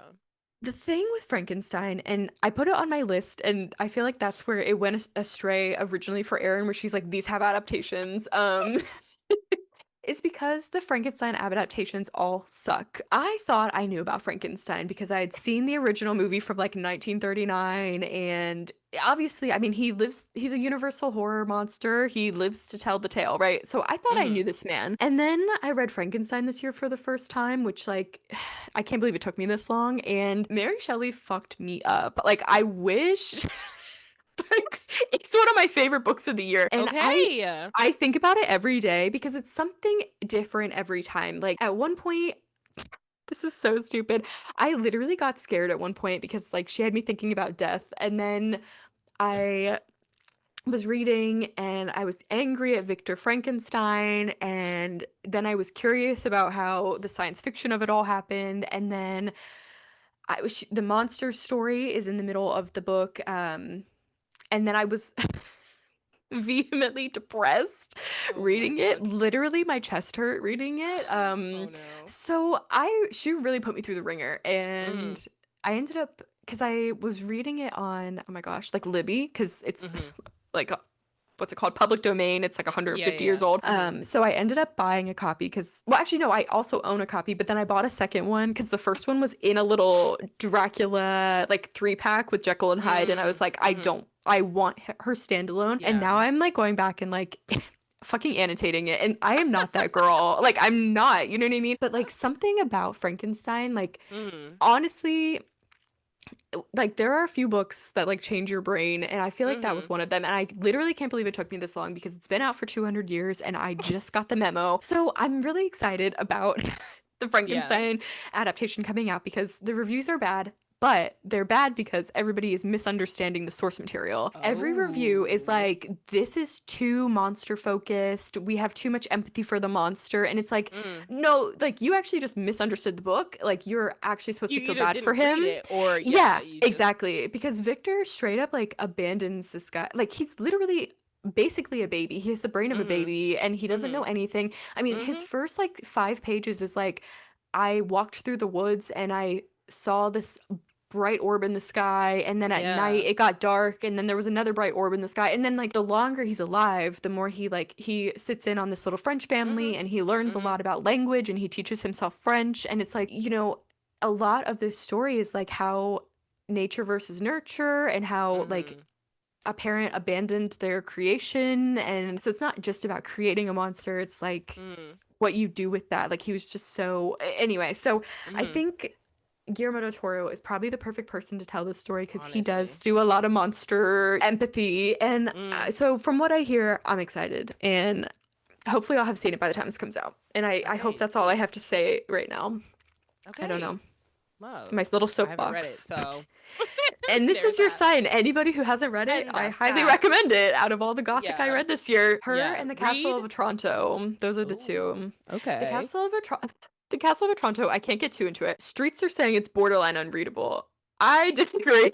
the thing with Frankenstein, and I put it on my list, and I feel like that's where it went astray originally for Erin, where she's like, these have adaptations. Is because the Frankenstein adaptations all suck. I thought I knew about Frankenstein because I had seen the original movie from like 1939 and obviously, I mean, he's a universal horror monster. He lives to tell the tale, right? So I thought I Mm-hmm. knew this man. And then I read Frankenstein this year for the first time, which like I can't believe it took me this long and Mary Shelley fucked me up. Like I wish like, it's one of my favorite books of the year. And Okay. I think about it every day because it's something different every time. Like at one point, this is so stupid. I literally got scared at one point because like she had me thinking about death and then I was reading and I was angry at Victor Frankenstein, and then I was curious about how the science fiction of it all happened, and then the monster story is in the middle of the book, and then I was vehemently depressed Oh my reading it. God. Literally, my chest hurt reading it. Oh no. So she really put me through the ringer, Mm. and I ended up because I was reading it on, oh my gosh, like Libby, because it's Mm-hmm. like what's it called? Public domain. It's like Yeah, 150 years yeah. old. Mm-hmm. So I ended up buying a copy because, well, actually, no, I also own a copy, but then I bought a second one because the first one was in a little Dracula like 3-pack with Jekyll and Hyde, and I was Mm. like, Mm-hmm. I want her standalone, and now Yeah. I'm like going back and like fucking annotating it, and I am not that girl. Like I'm not, you know what I mean? But like something about Frankenstein, like Mm. honestly, like there are a few books that like change your brain, and I feel like that was Mm-hmm. one of them, and I literally can't believe it took me this long because it's been out for 200 years and I just got the memo. So I'm really excited about the Yeah. Frankenstein adaptation coming out because the reviews are bad, but they're bad because everybody is misunderstanding the source material. Every review is Oh. like, this is too monster focused. We have too much empathy for the monster. And it's like, Mm. no, like you actually just misunderstood the book. Like you're actually supposed You to feel either bad for didn't read him. it or yeah, Yeah, you just exactly. Because Victor straight up like abandons this guy. Like he's literally basically a baby. He has the brain of a mm-hmm. baby and he doesn't know Mm-hmm. anything. I mean, his Mm-hmm. first like 5 pages is like, I walked through the woods and I saw this bright orb in the sky, and then at night Yeah. it got dark, and then there was another bright orb in the sky, and then like the longer he's alive, the more he sits in on this little French Mm-hmm. family and he learns a Mm-hmm. lot about language and he teaches himself French, and it's like, a lot of this story is like how nature versus nurture and how like Mm-hmm. a parent abandoned their creation, and so it's not just about creating a monster, it's like Mm. what you do with that. Like he was just so anyway. So I Mm-hmm. think Guillermo del Toro is probably the perfect person to tell this story because he does Honestly. do a lot of monster empathy. And Mm. so from what I hear, I'm excited. And hopefully I'll have seen it by the time this comes out. And I hope Okay, that's all I sweet. have to say right now. I don't Okay. know. Love. My little I haven't read it, soapbox. so And this there's is your that. sign. Anybody who hasn't read it, And I that's highly that. recommend it. Out of all the gothic I Yeah. read this year, her Yeah. and the Castle Read. of Otranto, those are the Oh, two. The okay. Castle of Otranto, the Castle of Otranto, I can't get too into it. Streets are saying it's borderline unreadable. I disagree.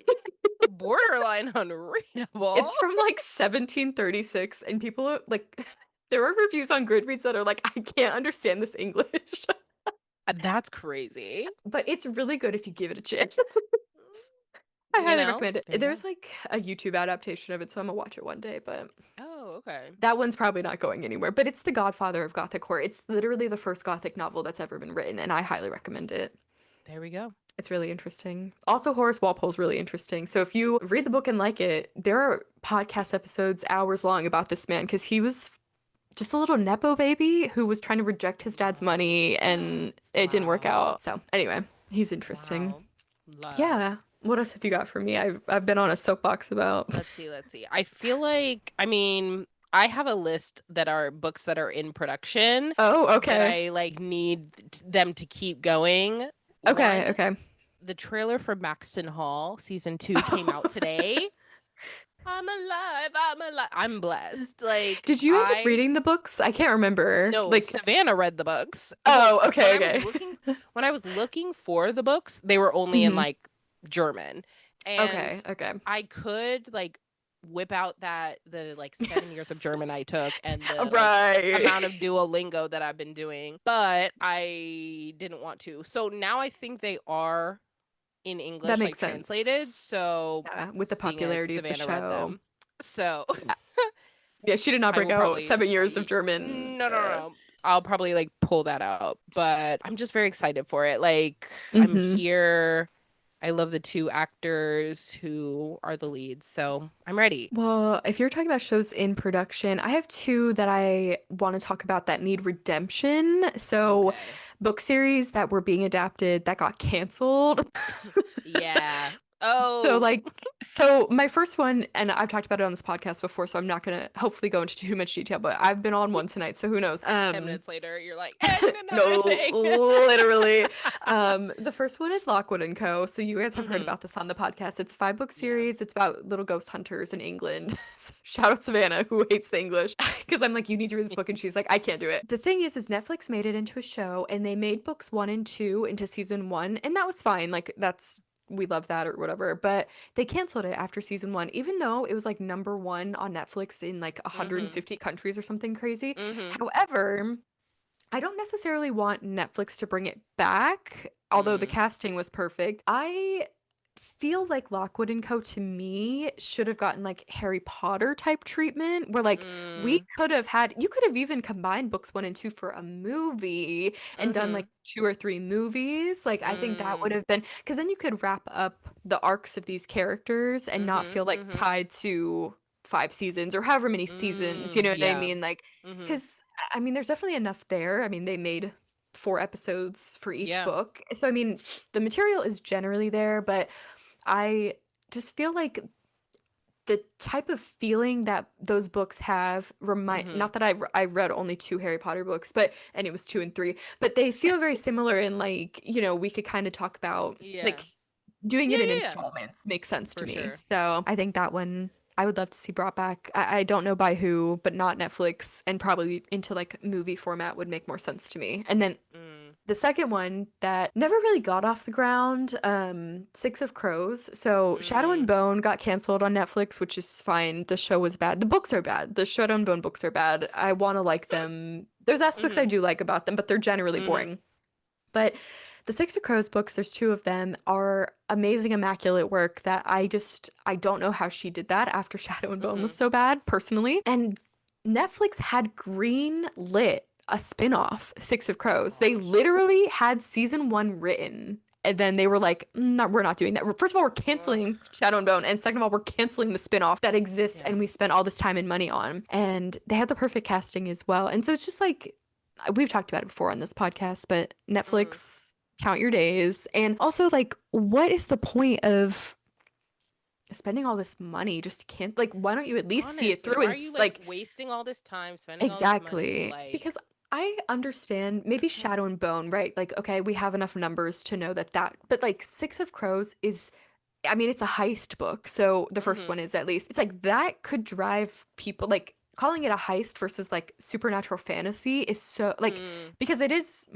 Borderline unreadable. It's from like 1736, and people are like, there are reviews on Goodreads that are like, I can't understand this English. That's crazy. But it's really good if you give it a chance. I You highly know, recommend it. there you There's go. like a YouTube adaptation of it, so I'm gonna watch it one day, but Oh, okay. that one's probably not going anywhere. But it's the godfather of Gothic horror. It's literally the first Gothic novel that's ever been written, and I highly recommend it. There we go. It's really interesting. Also, Horace Walpole's really interesting. So if you read the book and like it, there are podcast episodes hours long about this man because he was just a little nepo baby who was trying to reject his dad's Wow. money and it didn't work Wow. out. So anyway, he's interesting. Wow. Love. Yeah. What else have you got for me? I've been on a soapbox about. Let's see, let's see. I feel like, I mean, I have a list that are books that are in production Oh, that okay. I like need them to keep going. Okay, One, okay. the trailer for Maxton Hall season 2 came out today. I'm alive, I'm alive. I'm blessed. Like Did you end up I reading the books? I can't remember. no, Like, Savannah read the books. Well, oh, okay, okay. when I was looking for the books, they were only in Hmm. like German. And Okay, okay. I could like whip out the like 7 years of German I took and the like Right. amount of Duolingo that I've been doing, but I didn't want to. So now I think they are in That English, like makes translated. sense. So Yeah, with the seeing as popularity of the Savannah read show. them, so Yeah, she did not I break will out probably 7 years of German. no, no, no, no. I'll probably like pull that out, but I'm just very excited for it. Like I'm Hmm. here. I love the two actors who are the leads, so I'm ready. Well, if you're talking about shows in production, I have two that I want to talk about that need redemption. So, Okay. book series that were being adapted that got canceled. Yeah. So Oh, like so my first one, and I've talked about it on this podcast before, so I'm not gonna hopefully go into too much detail, but I've been on one tonight, so who knows. 10 minutes later, you're like, and another No, thing. literally. The first one is Lockwood and Co. So you guys have heard Hmm. about this on the podcast. It's a 5-book Yeah. series. It's about little ghost hunters in England. Shout out Savannah, who hates the English, because I'm like, you need to read this book, and she's like, I can't do it. The thing is Netflix made it into a show, and they made books 1 and 2 into season 1, and that was fine. Like, we love that or whatever. But they canceled it after season 1, even though it was like #1 on Netflix in like Mm-hmm. 150 countries or something crazy. Mm-hmm. However, I don't necessarily want Netflix to bring it back, although the Mm. casting was perfect. I feel like Lockwood and Co. to me should have gotten like Harry Potter type treatment, where like we Mm. could have had, you could have even combined books 1 and 2 for a movie and done Mm-hmm. like 2 or 3 movies. Like, I think that would Mm. have been, because then you could wrap up the arcs of these characters and not Mm-hmm. feel like Mm-hmm. tied to 5 seasons or however many seasons, you Mm. know what I Yeah. mean? Like, Mm-hmm. because I mean, there's definitely enough there. I mean, they made 4 episodes for each Yeah. book. So, I mean, the material is generally there, but I just feel like the type of feeling that those books have remind, Mm-hmm. not that I read only 2 Harry Potter books, but and it was 2 and 3, but they Yeah. feel very similar in like, we could kind of talk about Yeah. like doing Yeah. it in Yeah. installments makes sense to For me. sure. So I think that one I would love to see brought back. I don't know by who, but not Netflix, and probably into like movie format would make more sense to me. And then Mm. the second one that never really got off the ground, Six of Crows. So Shadow and Mm. Bone got canceled on Netflix, which is fine. The show was bad. The books are bad. The Shadow and Bone books are bad. I want to like them. There's aspects Mm-hmm. I do like about them, but they're generally Mm-hmm. boring. But the Six of Crows books, there's 2 of them, are amazing, immaculate work that I don't know how she did that after Shadow and Bone was Mm-hmm. so bad, personally. And Netflix had green lit a spin-off, Six of Oh Crows. They gosh. literally had season 1 written. And then they were like, no, we're not doing that. First of all, we're Ugh. canceling Shadow and Bone. And second of all, we're canceling the spin-off that exists Yeah. and we spent all this time and money on. And they had the perfect casting as well. And so it's just like, we've talked about it before on this podcast, but Mm. Netflix, count your days. And also, like, what is the point of spending all this money? Just can't, like, why don't you at least see it Honestly, through why and are you like like, wasting all this time, spending all this money? exactly. Like, Because I understand maybe Shadow and Bone, right? Like, okay, we have enough numbers to know that, but like Six of Crows is, I mean, it's a heist book. So the first mm-hmm. one is, at least. It's like that could drive people, like calling it a heist versus like supernatural fantasy is so like, Mm. because it is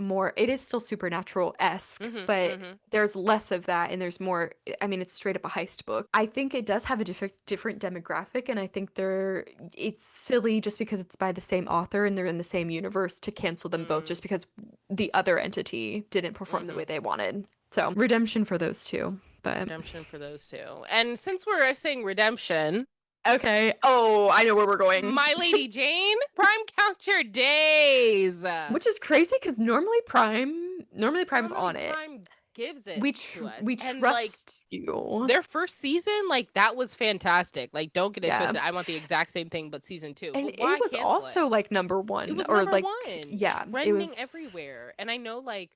still supernatural-esque, Mm-hmm. but Mm-hmm. there's less of that and there's more. I mean, it's straight up a heist book. I think it does have a different demographic, and I think it's silly just because it's by the same author and they're in the same universe to cancel them both Mm. just because the other entity didn't perform the Mm-hmm. way they wanted. So, redemption for those two. But Redemption for those two. And since we're saying redemption, okay. Oh, I know where we're going. My Lady Jane, Prime Count Your Days. Which is crazy because normally Prime's Normally on it. Prime gives it to us. We And like trust you. their first season, like that was fantastic. Like don't get it Yeah. twisted. I want the exact same thing but season 2. And But it why was cancel it? also like number It 1, was or number like, 1, yeah, it trending was. everywhere. And I know like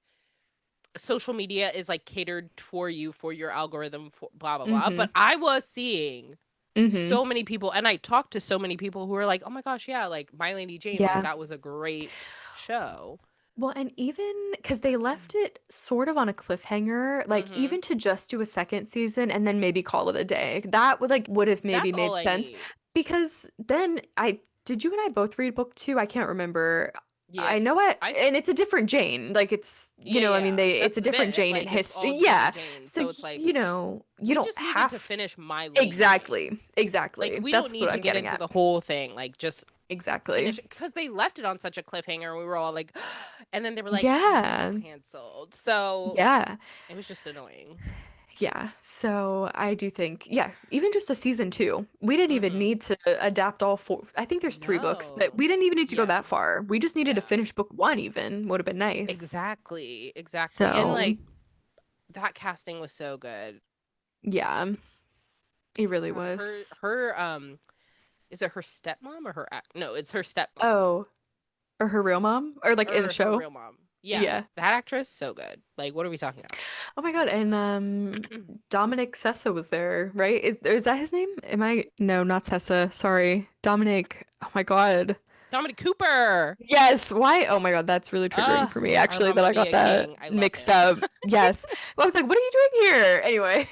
social media is like catered for you for your algorithm for blah blah blah, Mm-hmm. but I was seeing Mm-hmm. so many people and I talked to so many people who were like, "Oh my gosh, yeah, like My Lady Jane, like Yeah. that was a great show." Well, and even because they left it sort of on a cliffhanger, like Mhm. even to just do a second season and then maybe call it a day, that would have maybe That's all made I sense. need. Because then I did you and I both read book 2? I can't remember. Yeah. I know it, I and it's a different Jane. Like, it's, Yeah, I mean, yeah. it's That's a the different bit. Jane in Like it's history. all Yeah. different Janes. So So it's like you we don't just needed to have finish My Lady Jane. exactly. Like Exactly. we don't That's need what to I'm get getting into at. the whole thing. Like just Exactly. finish it because they left it on such a cliffhanger and we were all like and then they were like and it's Yeah. canceled. So Yeah. it was just annoying. Yeah, so I do think, yeah, even just a season 2, we didn't even Mhm. need to adapt all 4. I think there's 3 books, but No. we didn't even need to go Yeah. that far. We just needed to Yeah. finish book 1 even, would have been nice. Exactly. Exactly. And So, like that casting was so good. yeah, it really God, was. her is it her stepmom or no, it's her stepmom. Oh, or her real mom? Or like in the Or her show? real mom. Yeah. Yeah. That actress, so good. Like, what are we talking Oh my God, and about? Dominic Sessa was there, right? Is that his name? Am I No, not Sessa. Sorry. Dominic. Oh my God. Dominic Cooper. Yes. Why? Oh my God, that's really triggering for me, Our actually, that Mamma I got Mia that King. I love mixed him. up. Yes. Well, I was like, what are you doing here? Anyway.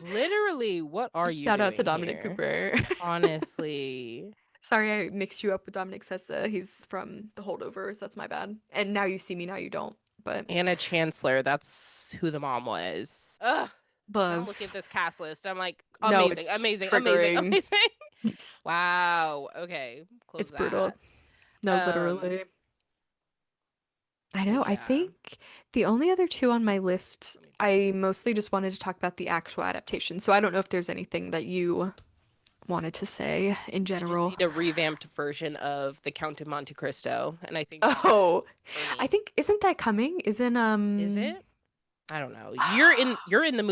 Literally, what are you Shout out to doing Dominic here? Cooper. Honestly. Sorry, I mixed you up with Dominic Sessa. He's from The Holdovers. That's my bad. And Now You See Me, Now You Don't. But Anna Chancellor, that's who the mom was. Ugh. Now I'm looking at love. this cast list. I'm like, No, amazing, it's amazing, amazing, triggering. amazing. Wow. Okay. Close It's brutal. that. No, Um, literally. I but know. I yeah. think the only other two on my list, Let me think. I mostly just wanted to talk about the actual adaptation. So I don't know if there's anything that you wanted to say in I just general. need a revamped version of The Count of Monte Cristo, and I think that's it Oh, for I me. think isn't that coming? Isn't Is it? I don't know. You're in the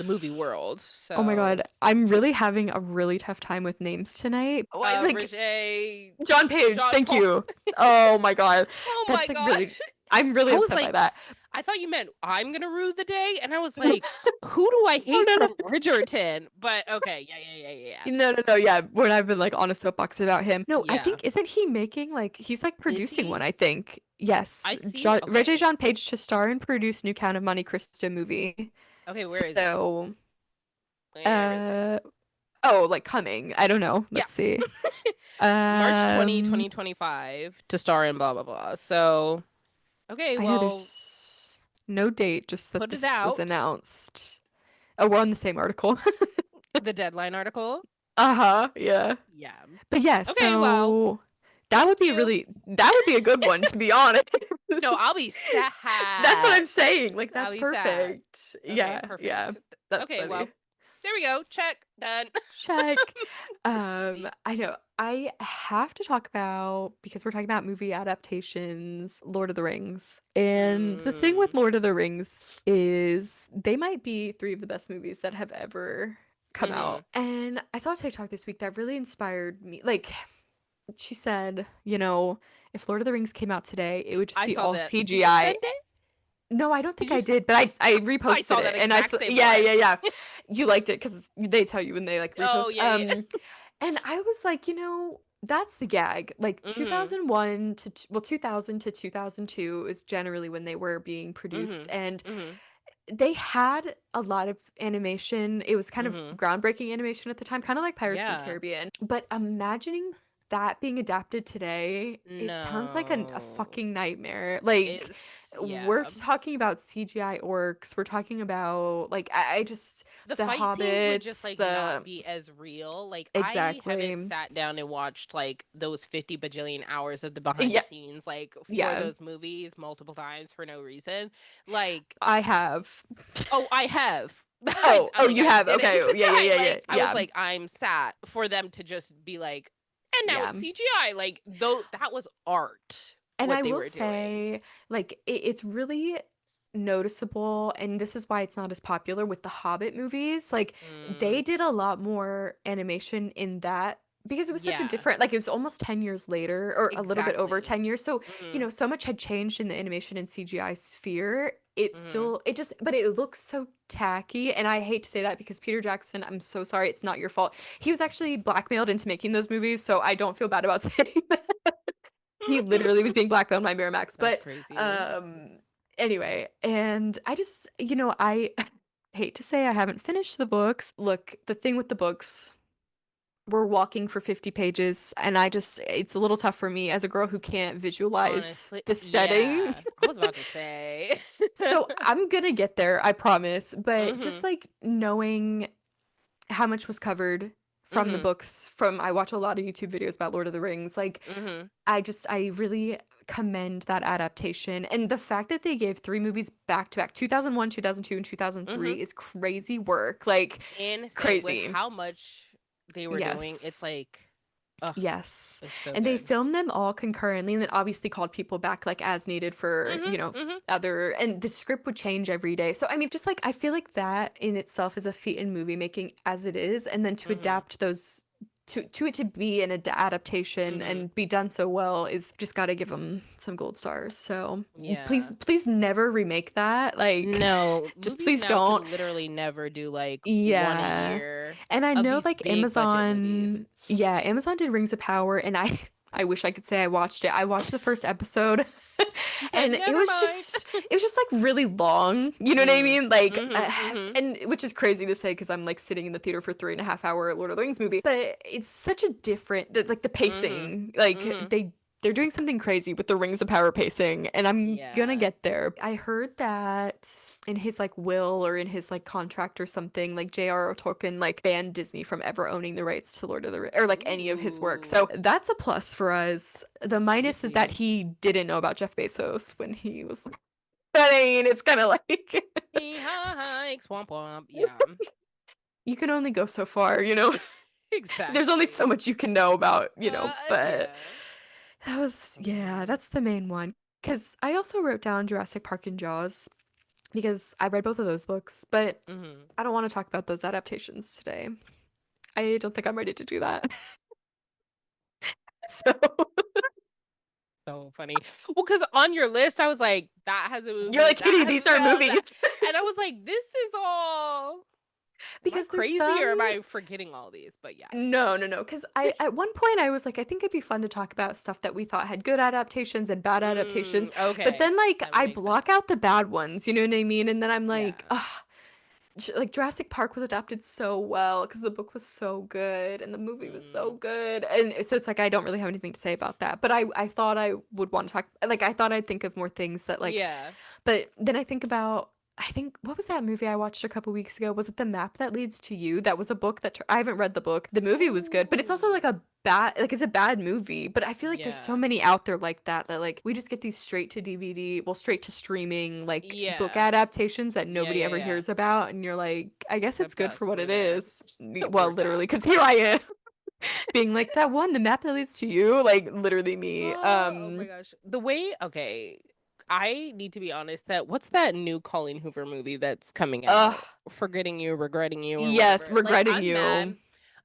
movie world, Oh my so God, I'm really having a really tough time with names tonight. Oh, like Roger John Page, John thank Paul. you. Oh my God. Oh my That's like really, gosh. I'm really I was upset by like, that. I thought you meant I'm gonna rue the day, and I was No, like, who do I no, hate no, from no. Bridgerton? But okay, yeah, yeah, yeah, yeah, No, no, no, yeah. When I've been like on a soapbox about him. No, I yeah. think isn't he making like he's like Is producing one, he? I think. Yes. I see. Regé Okay, Jean Page to star and produce new Count of Monte Cristo movie. okay. Where is it? So, Where is it? uh oh, like coming. I don't know. Yeah, Let's see. March 20, Um 2025 to star in blah blah blah. So okay, I know well, there's no date, just that put it this was out. announced. Oh, we're on the same article. The deadline article. Uh-huh, yeah. Yeah. But yeah, Okay, well, so thank you. that would be a good one to be honest. No, I'll be That's what sad. I'm saying. Like I'll that's be sad. perfect. Okay, Yeah, yeah. perfect. That's Okay, well, funny. there we go. Check. Done. Check. I know. I have to talk about because we're talking about movie adaptations, Lord of the Rings. And the thing with Mm, Lord of the Rings is they might be three of the best movies that have ever come mm-hmm. out. And I saw a TikTok this week that really inspired me. Like she said, if Lord of the Rings came out today, it would just I be saw all that. Did you CGI. send it? No, I don't Did think you? I did, but I I reposted saw it that and exact same yeah, yeah, one. yeah. You liked it because they tell you when they like Oh, repost. yeah, yeah. And I was like, that's the gag. Like Mm-hmm. 2001 to 2000 to 2002 is generally when they were being produced, Mm-hmm. and Mm-hmm. they had a lot of animation. It was kind of Mm-hmm. groundbreaking animation at the time, kind of like Pirates of the Yeah. Caribbean. But imagining that being adapted today, it sounds like a No. fucking nightmare. Like, we're Yeah. talking about CGI orcs. We're talking about, like, I just, The the fight scenes would just hobbits, like not the. be as real. Like I haven't Exactly. sat down and watched like those 50 bajillion hours of the behind the Yeah. scenes like for Yeah. those movies multiple times for no reason. Like, I have. oh, I have. Oh, Like you I have. didn't. Okay. Yeah, yeah, yeah, yeah, I was yeah. like I'm sad for them to just be like, and now Yeah. it's CGI. Like though that was art And what I they will were doing. say, like, it's really noticeable, and this is why it's not as popular with the Hobbit movies. Like, they Mm, did a lot more animation in that because it was such a yeah, different, like, it was almost 10 years later, or a little bit over exactly. 10 years. So, Hmm. so much had changed in the animation and CGI sphere. It Hmm. still, it just, but it looks so tacky. And I hate to say that because Peter Jackson, I'm so sorry, it's not your fault. He was actually blackmailed into making those movies, so I don't feel bad about saying that. He literally was being blackmailed by Miramax. That's But crazy. um anyway, and I just, I hate to say I haven't finished the books. Look, the thing with the books, we're walking for 50 pages, and it's a little tough for me as a girl who can't visualize Honestly, the setting. yeah. I was about to say. So I'm gonna get there, I promise. But just Mhm. like knowing how much was covered from the Mhm. books, I watch a lot of YouTube videos about Lord of the Rings. Like, Mhm. I really commend that adaptation. And the fact that they gave three movies back to back, 2001, 2002, and Mhm. 2003 is crazy work. Like, Insane with crazy. how much they were doing. It's Yes. like, ugh, Yes. it's so And they good. filmed them all concurrently and then obviously called people back like as needed for, Mhm. Mhm. and the script would change every day. So I mean, just like I feel like that in itself is a feat in movie making as it is, and then to Mhm. adapt those to it to be an adaptation Mhm. and be done so well is just got to give them some gold stars. So Yeah. please never remake that. Like, No, just movies please now can don't. literally never do like one a Yeah. year And I of know these like big budget movies. Amazon did Rings of Power, and I I wish I could say I watched it. I watched the first episode. He said, And never mind. it was just like really long, you know what I Mm. mean? Like, Mm-hmm. and which is crazy to say because I'm like sitting in the theater for 3.5 hour Lord of the Rings movie, but it's such a different, like the Mm-hmm. pacing, like Mm-hmm. they're doing something crazy with the Rings of Power pacing, and I'm gonna Yeah. get there. I heard that in his like will or in his like contract or something, like J.R.R. Tolkien like banned Disney from ever owning the rights to Lord of the Rings or like any of his work. So Ooh. that's a plus for us. The minus is that Juicy. he didn't know about Jeff Bezos when he was. I mean, it's kind of like Hee ha hike, swamp womp. Yeah. you can only go so far, you know. There's only so Exactly. much you can know about, you know, but Yeah. that was, yeah, Um, that's the main one. Because I also wrote down Jurassic Park and Jaws because I read both of those books, but mhm. I don't want to talk about those adaptations today. I don't think I'm ready to do that. So So funny. Well, because on your list, I was like, that has a you're movie, like, that Kitty, has these a are that, movies. that. And I was like, this is all. Am I Because there's crazy or am some. I forgetting all these? But yeah. No, no, no. Because I, at one point, I was like, I think it'd be fun to talk about stuff that we thought had good adaptations and bad adaptations. But Okay. then, like, That would I make block sense. out the bad ones, you know what I mean? And then I'm like, Yeah. ah, like Jurassic Park was adapted so well because the book was so good and the movie was so Mm, good. And so it's like I don't really have anything to say about that. But I thought I would want to talk like I thought I'd think of more things that like yeah. but then I think about I think what was that movie I watched a couple weeks ago? Was it The Map That Leads to You? That was a book that I haven't read the book. The movie was good, but it's also like Oh. a bad like it's a bad movie. But I feel like there's so Yeah. many out there like that that like we just get these straight to DVD, well straight to streaming like book Yeah. adaptations that Yeah. nobody Yeah. ever Yeah. hears about and you're like, I guess it's Except good for us. what We're it there. is. We're Well, literally, sad. cuz here I am being like that one, The Map That Leads to You, like literally me. Oh my gosh. The way, okay, I need to be honest that what's that new Colleen Hoover movie that's coming Ugh, out? Forgetting You, Regretting You, or yes, whatever. Like, regretting I'm you. mad.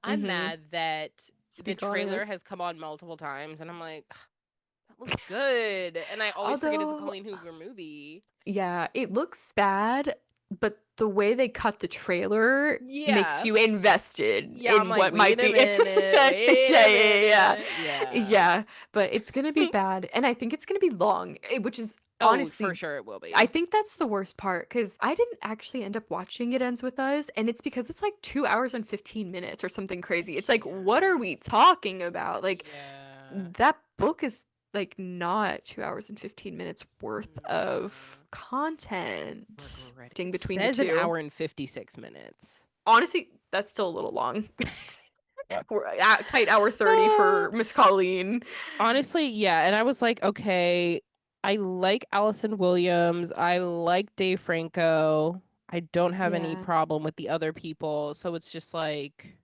I'm Mhm. mad that the Speak on trailer it. has come on multiple times, and I'm like, "Ugh, that looks good. And I always forget it's a Although Colleen Hoover movie. yeah, it looks bad, but the way they cut the trailer makes Yeah. you invested Yeah, I'm in like, what might wait a be. minute, Yeah, wait yeah, a yeah, minute. yeah. Yeah. Yeah, but it's gonna be bad, and I think it's gonna be long, which is Oh, for honestly, sure it will I be. think that's the worst part because I didn't actually end up watching It Ends With Us, and it's because it's like 2 hours and 15 minutes or something I crazy. It's like, what are can't. we talking about? Like, Yeah. that book is like not 2 hours and 15 minutes worth of Yeah. content Regret ding it. between the Says an two. hour and 56 minutes. Honestly, that's still a little long. We're at tight hour 30 Uh, for Miss Colleen. honestly, yeah. And I was like, okay, I like Allison Williams. I like Dave Franco. I don't have any Yeah. problem with the other people. So it's just like,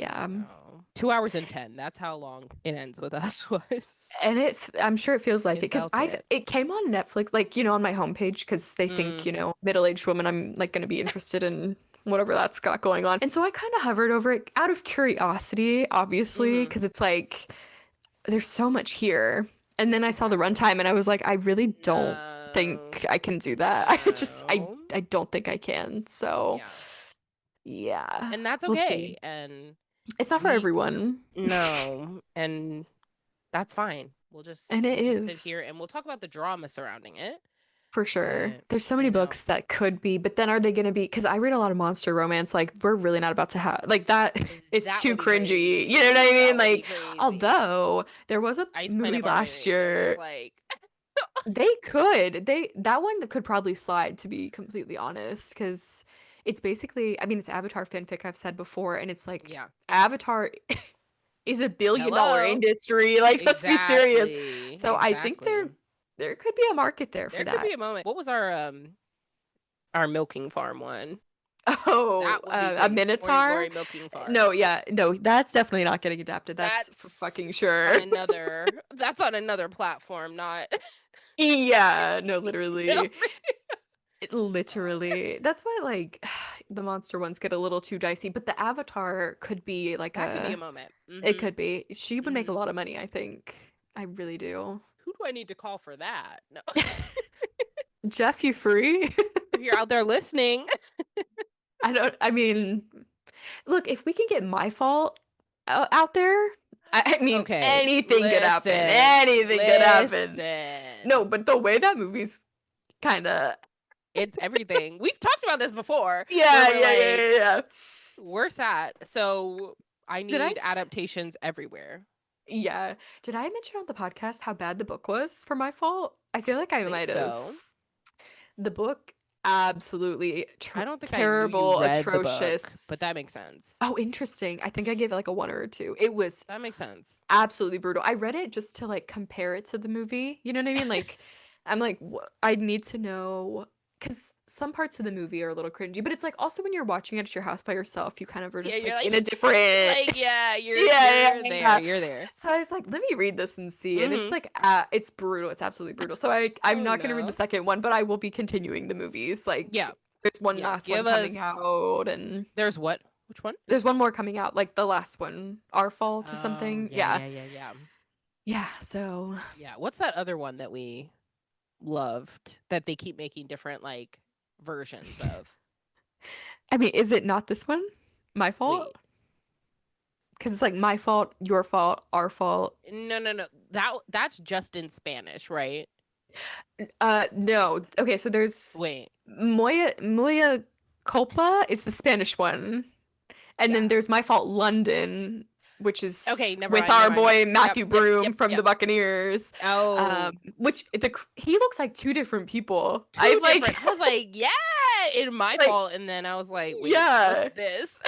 I Yeah. don't know. 2 hours and 10. That's how long it ends with us was. And I'm sure it feels like It it because felt it. it came on Netflix, like, you know, on my homepage because they think, Mm, you know, middle-aged woman, I'm like going to be interested in whatever that's got going on. And so I kind of hovered over it out of curiosity, obviously, mm-hmm. because it's like there's so much here. And then I saw the Exactly. runtime and I was like, I really don't No. think I can do that. No. I don't think I can. So Yeah. yeah, And that's we'll okay. see. And It's not for we everyone. no, and that's fine. And it We'll just sit here is. and we'll talk about the drama surrounding it. For sure. But There's so many I know books that could be, but then are they going to be? Because I read a lot of monster romance. Like, we're really not about to have, like, that. It's that will too be cringy. You know what I crazy. mean? That will be Like, crazy. although there was a Ice movie Planet last Barbarian. I'm just year, like, that one could probably slide, to be completely honest. Because it's basically, I mean, it's Avatar fanfic, I've said before, and it's like, yeah. Avatar is a billion-dollar Hello. industry. Like, let's be serious. Exactly. So I think Exactly. there could be a market there for There could be that. a moment. What was our milking farm one? Oh, That would be a great. Morning Minotaur? Glory milking farm. No, yeah, no, that's definitely not getting adapted. That's for That's fucking on sure. another that's on another platform, not Yeah, no, literally. Yep. Literally. That's why like the monster ones get a little too dicey, but the Avatar could be like That could be a moment. it could be. She would make a Mhm. lot of money, I think. I really do. Who do I need to call for that? No. Jeff, you free? If you're out there listening, I mean, look, if we can get my fault out there, I mean, Okay, anything could happen. Anything could happen. No, listen. but the way that movie's kind of It's everything. We've talked about this before where yeah, we're yeah, yeah, like, yeah, yeah. we're sad. So I Did I? need adaptations everywhere. Yeah. Did I mention on the podcast how bad the book was for my fault? I feel like I I think might have. so. The book, absolutely I don't think I knew you terrible, read the book, but atrocious. that makes sense. Oh, interesting. I think I gave it like a one or a two. It was That makes sense. absolutely brutal. I read it just to like compare it to the movie. You know what I mean? Like, I'm like, I need to know because some parts of the movie are a little cringy, but it's like also when you're watching it at your house by yourself, you kind of are Yeah, just you're like like in a different. like yeah, Yeah, you're yeah, there. yeah. You're there. So I was like, let me read this and see. And it's Mm-hmm. like, it's brutal. It's absolutely brutal. So I'm Oh not gonna read the no. second one, but I will be continuing the movies. Yeah. Like, there's one Yeah. last one Give coming us out, and there's what? Which one? there's one more coming out, like the last one, Our Fault or Oh, something. yeah, Yeah, yeah, yeah, yeah. yeah. So Yeah. What's that other one that we loved that they keep making different like versions of? I mean, is it not this one? My Wait. fault? Because it's like my fault, your fault, our fault. No, no, no. That's just in Spanish, right? No. Okay, so there's Wait. Moya Culpa is the Spanish one. And then Yeah. there's My Fault London, which Okay, is never with mind, our never mind. boy Yep, Matthew yep, yep, Broom from yep. the Buccaneers. Oh, Which he looks like two different people. I two like different. I was like, yeah, in my like fault. And then I was like, wait, what's yeah. this?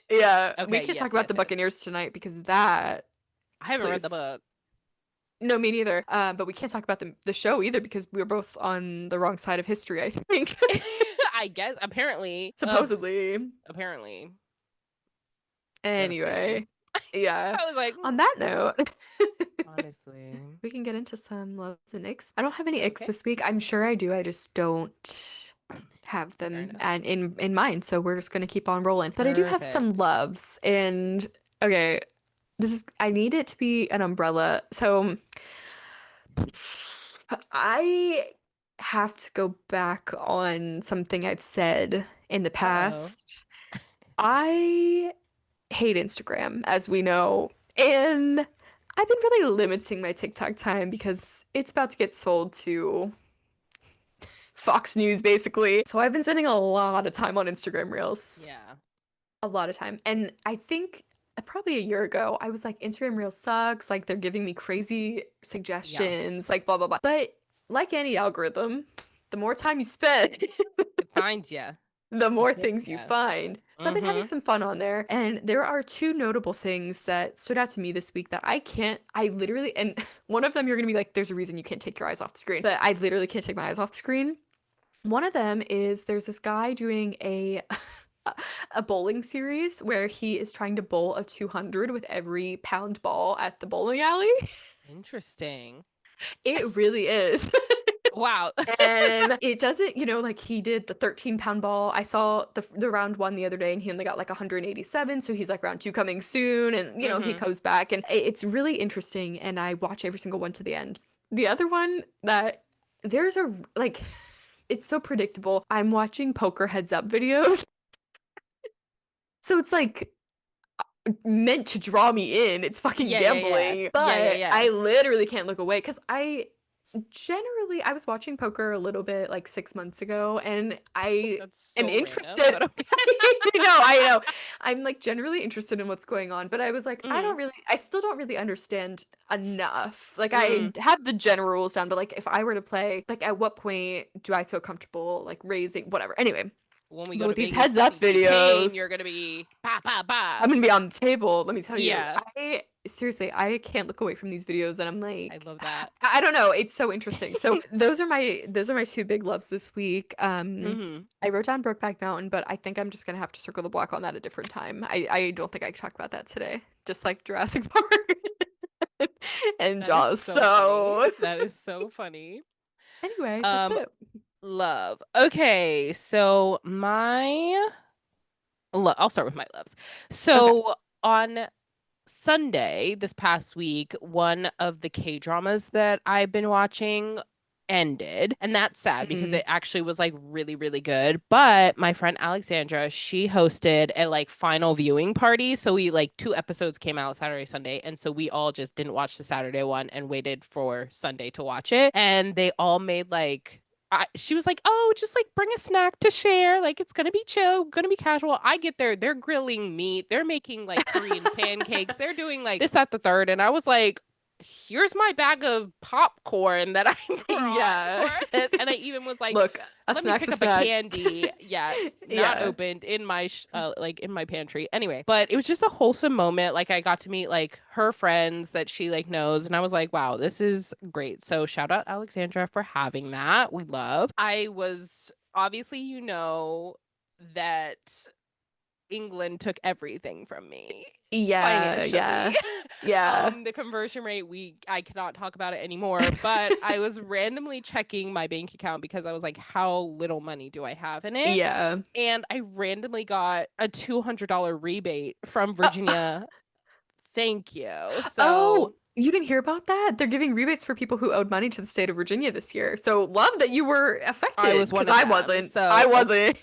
Yeah. We Okay, can't talk yes, about yes, the yes. Buccaneers tonight because that I haven't read the please. book. No, me neither. But we can't talk about the show either because we were both on the wrong side of history, I think. I guess apparently. Supposedly. Apparently. Devastating. Anyway. Yeah. I was like, On that note, honestly. we can get into some loves and icks. I don't have any icks Okay. this week. I'm sure I do. I just don't have Fair them enough. and in mind. So we're just gonna keep on rolling. But I do have some Perfect. loves. And okay, I need it to be an umbrella. So I have to go back on something I've said in the Uh-oh. past. I hate Instagram, as we know. And I've been really limiting my TikTok time because it's about to get sold to Fox News, basically. So I've been spending a lot of time on Instagram Reels. Yeah. A lot of time. And I think probably a year ago, I was like, Instagram Reels sucks. Like, they're giving me crazy Yeah. suggestions, like, blah, blah, blah. But like any algorithm, the more time you spend, It finds ya. the It more gets things you ya. find. So I've been having Mm-hmm. some fun on there. And there are two notable things that stood out to me this week that I literally, and one of them you're going to be like, there's a reason you can't take your eyes off the screen, but I literally can't take my eyes off the screen. One of them is there's this guy doing a bowling series where he is trying to bowl a 200 with every pound ball at the bowling alley. Interesting. It really is. Wow. And it doesn't, like he did the 13-pound ball. I saw the round one the other day and he only got like 187. So he's like round two coming soon. And, he Mm-hmm. comes back and it's really interesting. And I watch every single one to the end. The other one that there's like, it's so predictable. I'm watching poker heads up videos. So it's like meant to draw me in. It's fucking Yeah, yeah, yeah. gambling. Yeah, yeah, But yeah. I literally can't look away because I was watching poker a little bit like 6 months ago and I That's am so random, interested. but okay. I know. I'm like generally interested in what's going on, but I was like, Mm-hmm. I still don't really understand enough. Like I Mm. have the general rules down, but like if I were to play, like at what point do I feel comfortable like raising whatever? Anyway, When we but go to with these Vegas heads to up see T-Pain, you're videos, gonna be pa pa pa. I'm gonna be on the table. Let me tell you, Yeah. I seriously, I can't look away from these videos, and I'm I like, love that. I don't know. It's so interesting. So those are my two big loves this week. Mm-hmm. I wrote down Brokeback Mountain, but I think I'm just gonna have to circle the block on that a different time. I don't think I can talk about that today. Just like Jurassic Park and That is Jaws. so funny. So That is so funny. anyway, that's Um, it. love. Okay, so I'll start with my loves. Okay. So on Sunday this past week, one of the K-dramas that I've been watching ended. And that's sad because Mm. it actually was like really, really good. But my friend Alexandra, she hosted a like final viewing party. So we like 2 episodes came out Saturday, Sunday. And so we all just didn't watch the Saturday one and waited for Sunday to watch it. And they all made like she was like, "Oh, just like bring a snack to share. Like it's gonna be chill, gonna be casual." I get there, they're grilling meat, they're making like Korean pancakes, they're doing like this, that, the third, and I was like, "Here's my bag of popcorn that I brought Yeah. for this," and I even was like, Look, a "Let me snack's pick a up a snack. candy." Yeah, not Yeah. opened in my like in my pantry. Anyway, but it was just a wholesome moment. Like I got to meet like her friends that she like knows, and I was like, wow, this is great. So shout out Alexandra for having that. We love. I was obviously, that England took everything from me Yeah, financially. yeah. Yeah. The conversion rate, I cannot talk about it anymore, but I was randomly checking my bank account because I was like, how little money do I have in it? Yeah. And I randomly got a $200 rebate from Uh, Virginia. Thank you. oh, So you didn't hear about that? They're giving rebates for people who owed money to the state of Virginia this year. So love that you were I affected was because one of I them. wasn't. I So wasn't.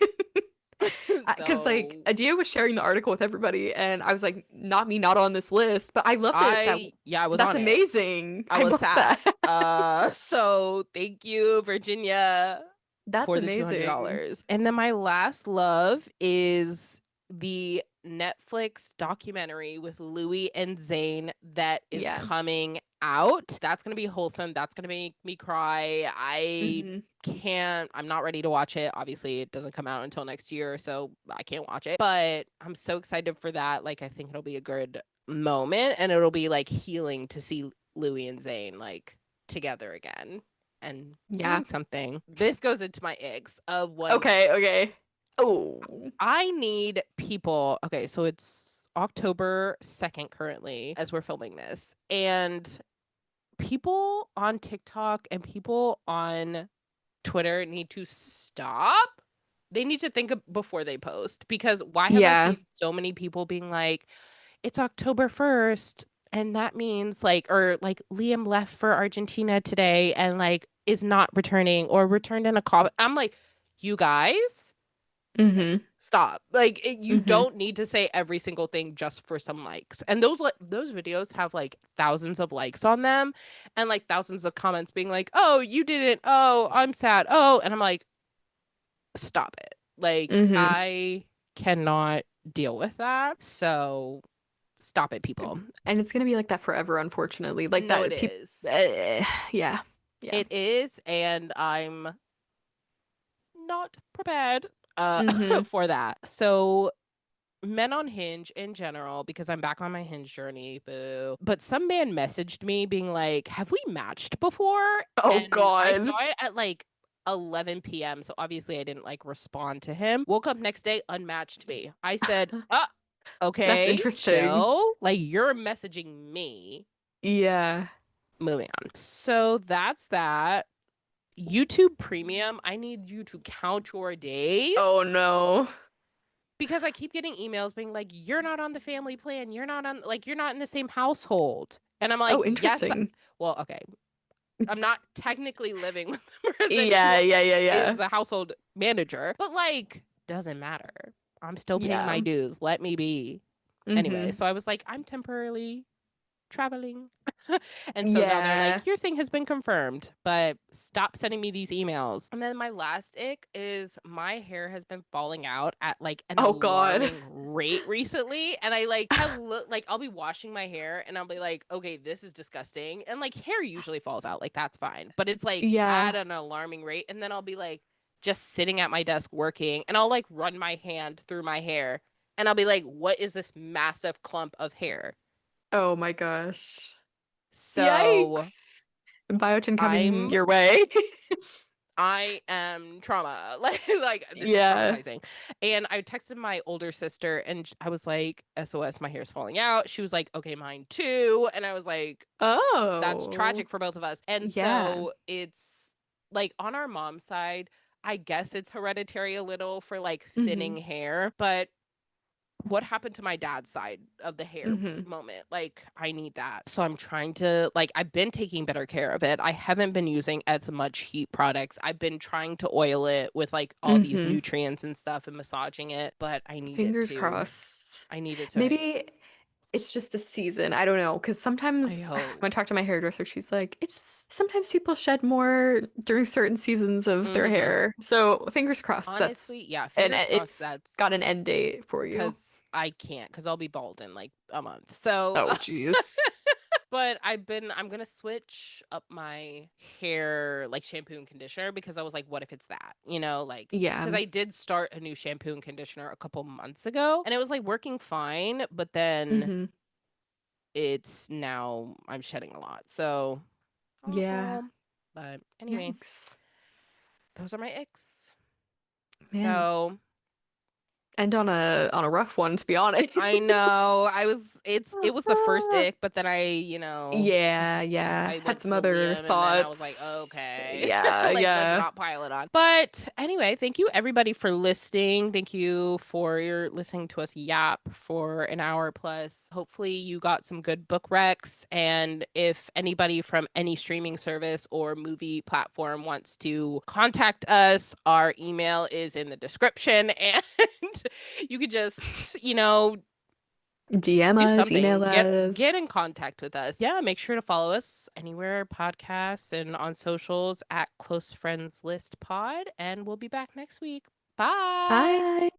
Because like so Adia was sharing the article with everybody, and I was like, not me, not on this list. But I loved it. I was That's on it. amazing. I I was love sad. that. So thank you, Virginia, That's for the amazing. $200. And then my last love is the Netflix documentary with Louis and Zayn that is Yeah. coming out. That's going to be wholesome. That's going to make me cry. Hmm. I'm not ready to watch it. Obviously, it doesn't come out until next year, so I can't watch it. But I'm so excited for that. Like, I think it'll be a good moment and it'll be like healing to see Louis and Zayn like together again and Yeah. doing something. This goes into my icks of when Okay. Okay. Oh. I need people. Okay, so it's October 2nd currently as we're filming this. And people on TikTok and people on Twitter need to stop. They need to think before they post because why have I Yeah. seen so many people being like, it's October 1st and that means like, or like Liam left for Argentina today and like is not returning or returned in a call. I'm like, you guys, Hmm. stop. Like you Hmm. don't need to say every single thing just for some likes. And those videos have like thousands of likes on them and like thousands of comments being like, "Oh, you didn't. Oh, I'm sad. Oh." And I'm like, "Stop it." Like Hmm. I cannot deal with that. So stop it, people. And it's gonna be like that forever, unfortunately. Like No, it that. is. Yeah. Yeah. It is, and I'm not prepared Hmm. for that. So men on Hinge in general, because I'm back on my Hinge journey, boo. But some man messaged me being like, "Have we matched before?" Oh And I God. saw it at like 11 p.m. So obviously I didn't like respond to him. Woke up next day, unmatched me. I said, That's okay, interesting. chill. Like you're messaging me. Yeah. Moving on. So that's that. YouTube Premium, I need you to count your Oh days no. because I keep getting emails being like, you're not on the family plan. You're not on, like, you're not in the same household. And I'm like, Oh, yes. interesting. Well, okay. I'm not technically living with the person Yeah. who Yeah. Yeah. is Yeah. the household manager, but like, doesn't matter. I'm still paying Yeah. my dues. Let me be. Anyway, Hmm. so I was like, I'm temporarily traveling. And so now they're Yeah. like, your thing has been confirmed, but stop sending me these emails. And then my last ick is my hair has been falling out at like an Oh God. alarming rate recently. And I like have like I'll be washing my hair and I'll be like, okay, this is disgusting. And like hair usually falls out, like that's fine. But it's like Yeah. at an alarming rate. And then I'll be like just sitting at my desk working and I'll like run my hand through my hair and I'll be like, what is this massive clump of hair? Oh my gosh. So Yikes. Biotin coming I'm your way. I am trauma. Like this is Yeah. traumatizing. And I texted my older sister and I was like, SOS, my hair's falling out. She was like, okay, mine too. And I was like, that's Oh. tragic for both of us. And Yeah. so it's like on our mom's side, I guess it's hereditary a little for like Hmm. thinning hair, but what happened to my dad's side of the hair Mm-hmm. moment. Like, I need that. So I'm trying to, like, I've been taking better care of it. I haven't been using as much heat products. I've been trying to oil it with like all these Mm-hmm. nutrients and stuff and massaging it, but Fingers crossed. I need it to, Maybe it's just a season. I don't know. Because I sometimes hope. when I talk to my hairdresser, she's like, it's sometimes people shed more during certain seasons of their Mm-hmm. hair. So fingers crossed. Honestly, yeah, And fingers crossed it's that's got an end date for you. because I can't, because I'll be bald in like a month. So, Oh, jeez. but I'm gonna switch up my hair, like shampoo and conditioner, because I was like, what if it's that? You know, like, Yeah. because I did start a new shampoo and conditioner a couple months ago and it was like working fine, but then Mm-hmm. it's now I'm shedding a lot. So, Yeah. but anyway, Yikes. those are my icks. Man. So, And on a rough one, to be honest. I know. It was the first ick, but then Yeah, yeah. I Had went to some the other Liam and then I was like, thoughts. okay. Yeah, Like, let's yeah. not pile it on. But anyway, thank you everybody for listening. Thank you for your listening to us yap for an hour plus. Hopefully you got some good book recs. And if anybody from any streaming service or movie platform wants to contact us, our email is in the description and you could just, DM do us, email something. Get in us. contact with us. Yeah, make sure to follow us anywhere podcasts and on socials at Close Friends List Pod. And we'll be back next week. Bye. Bye.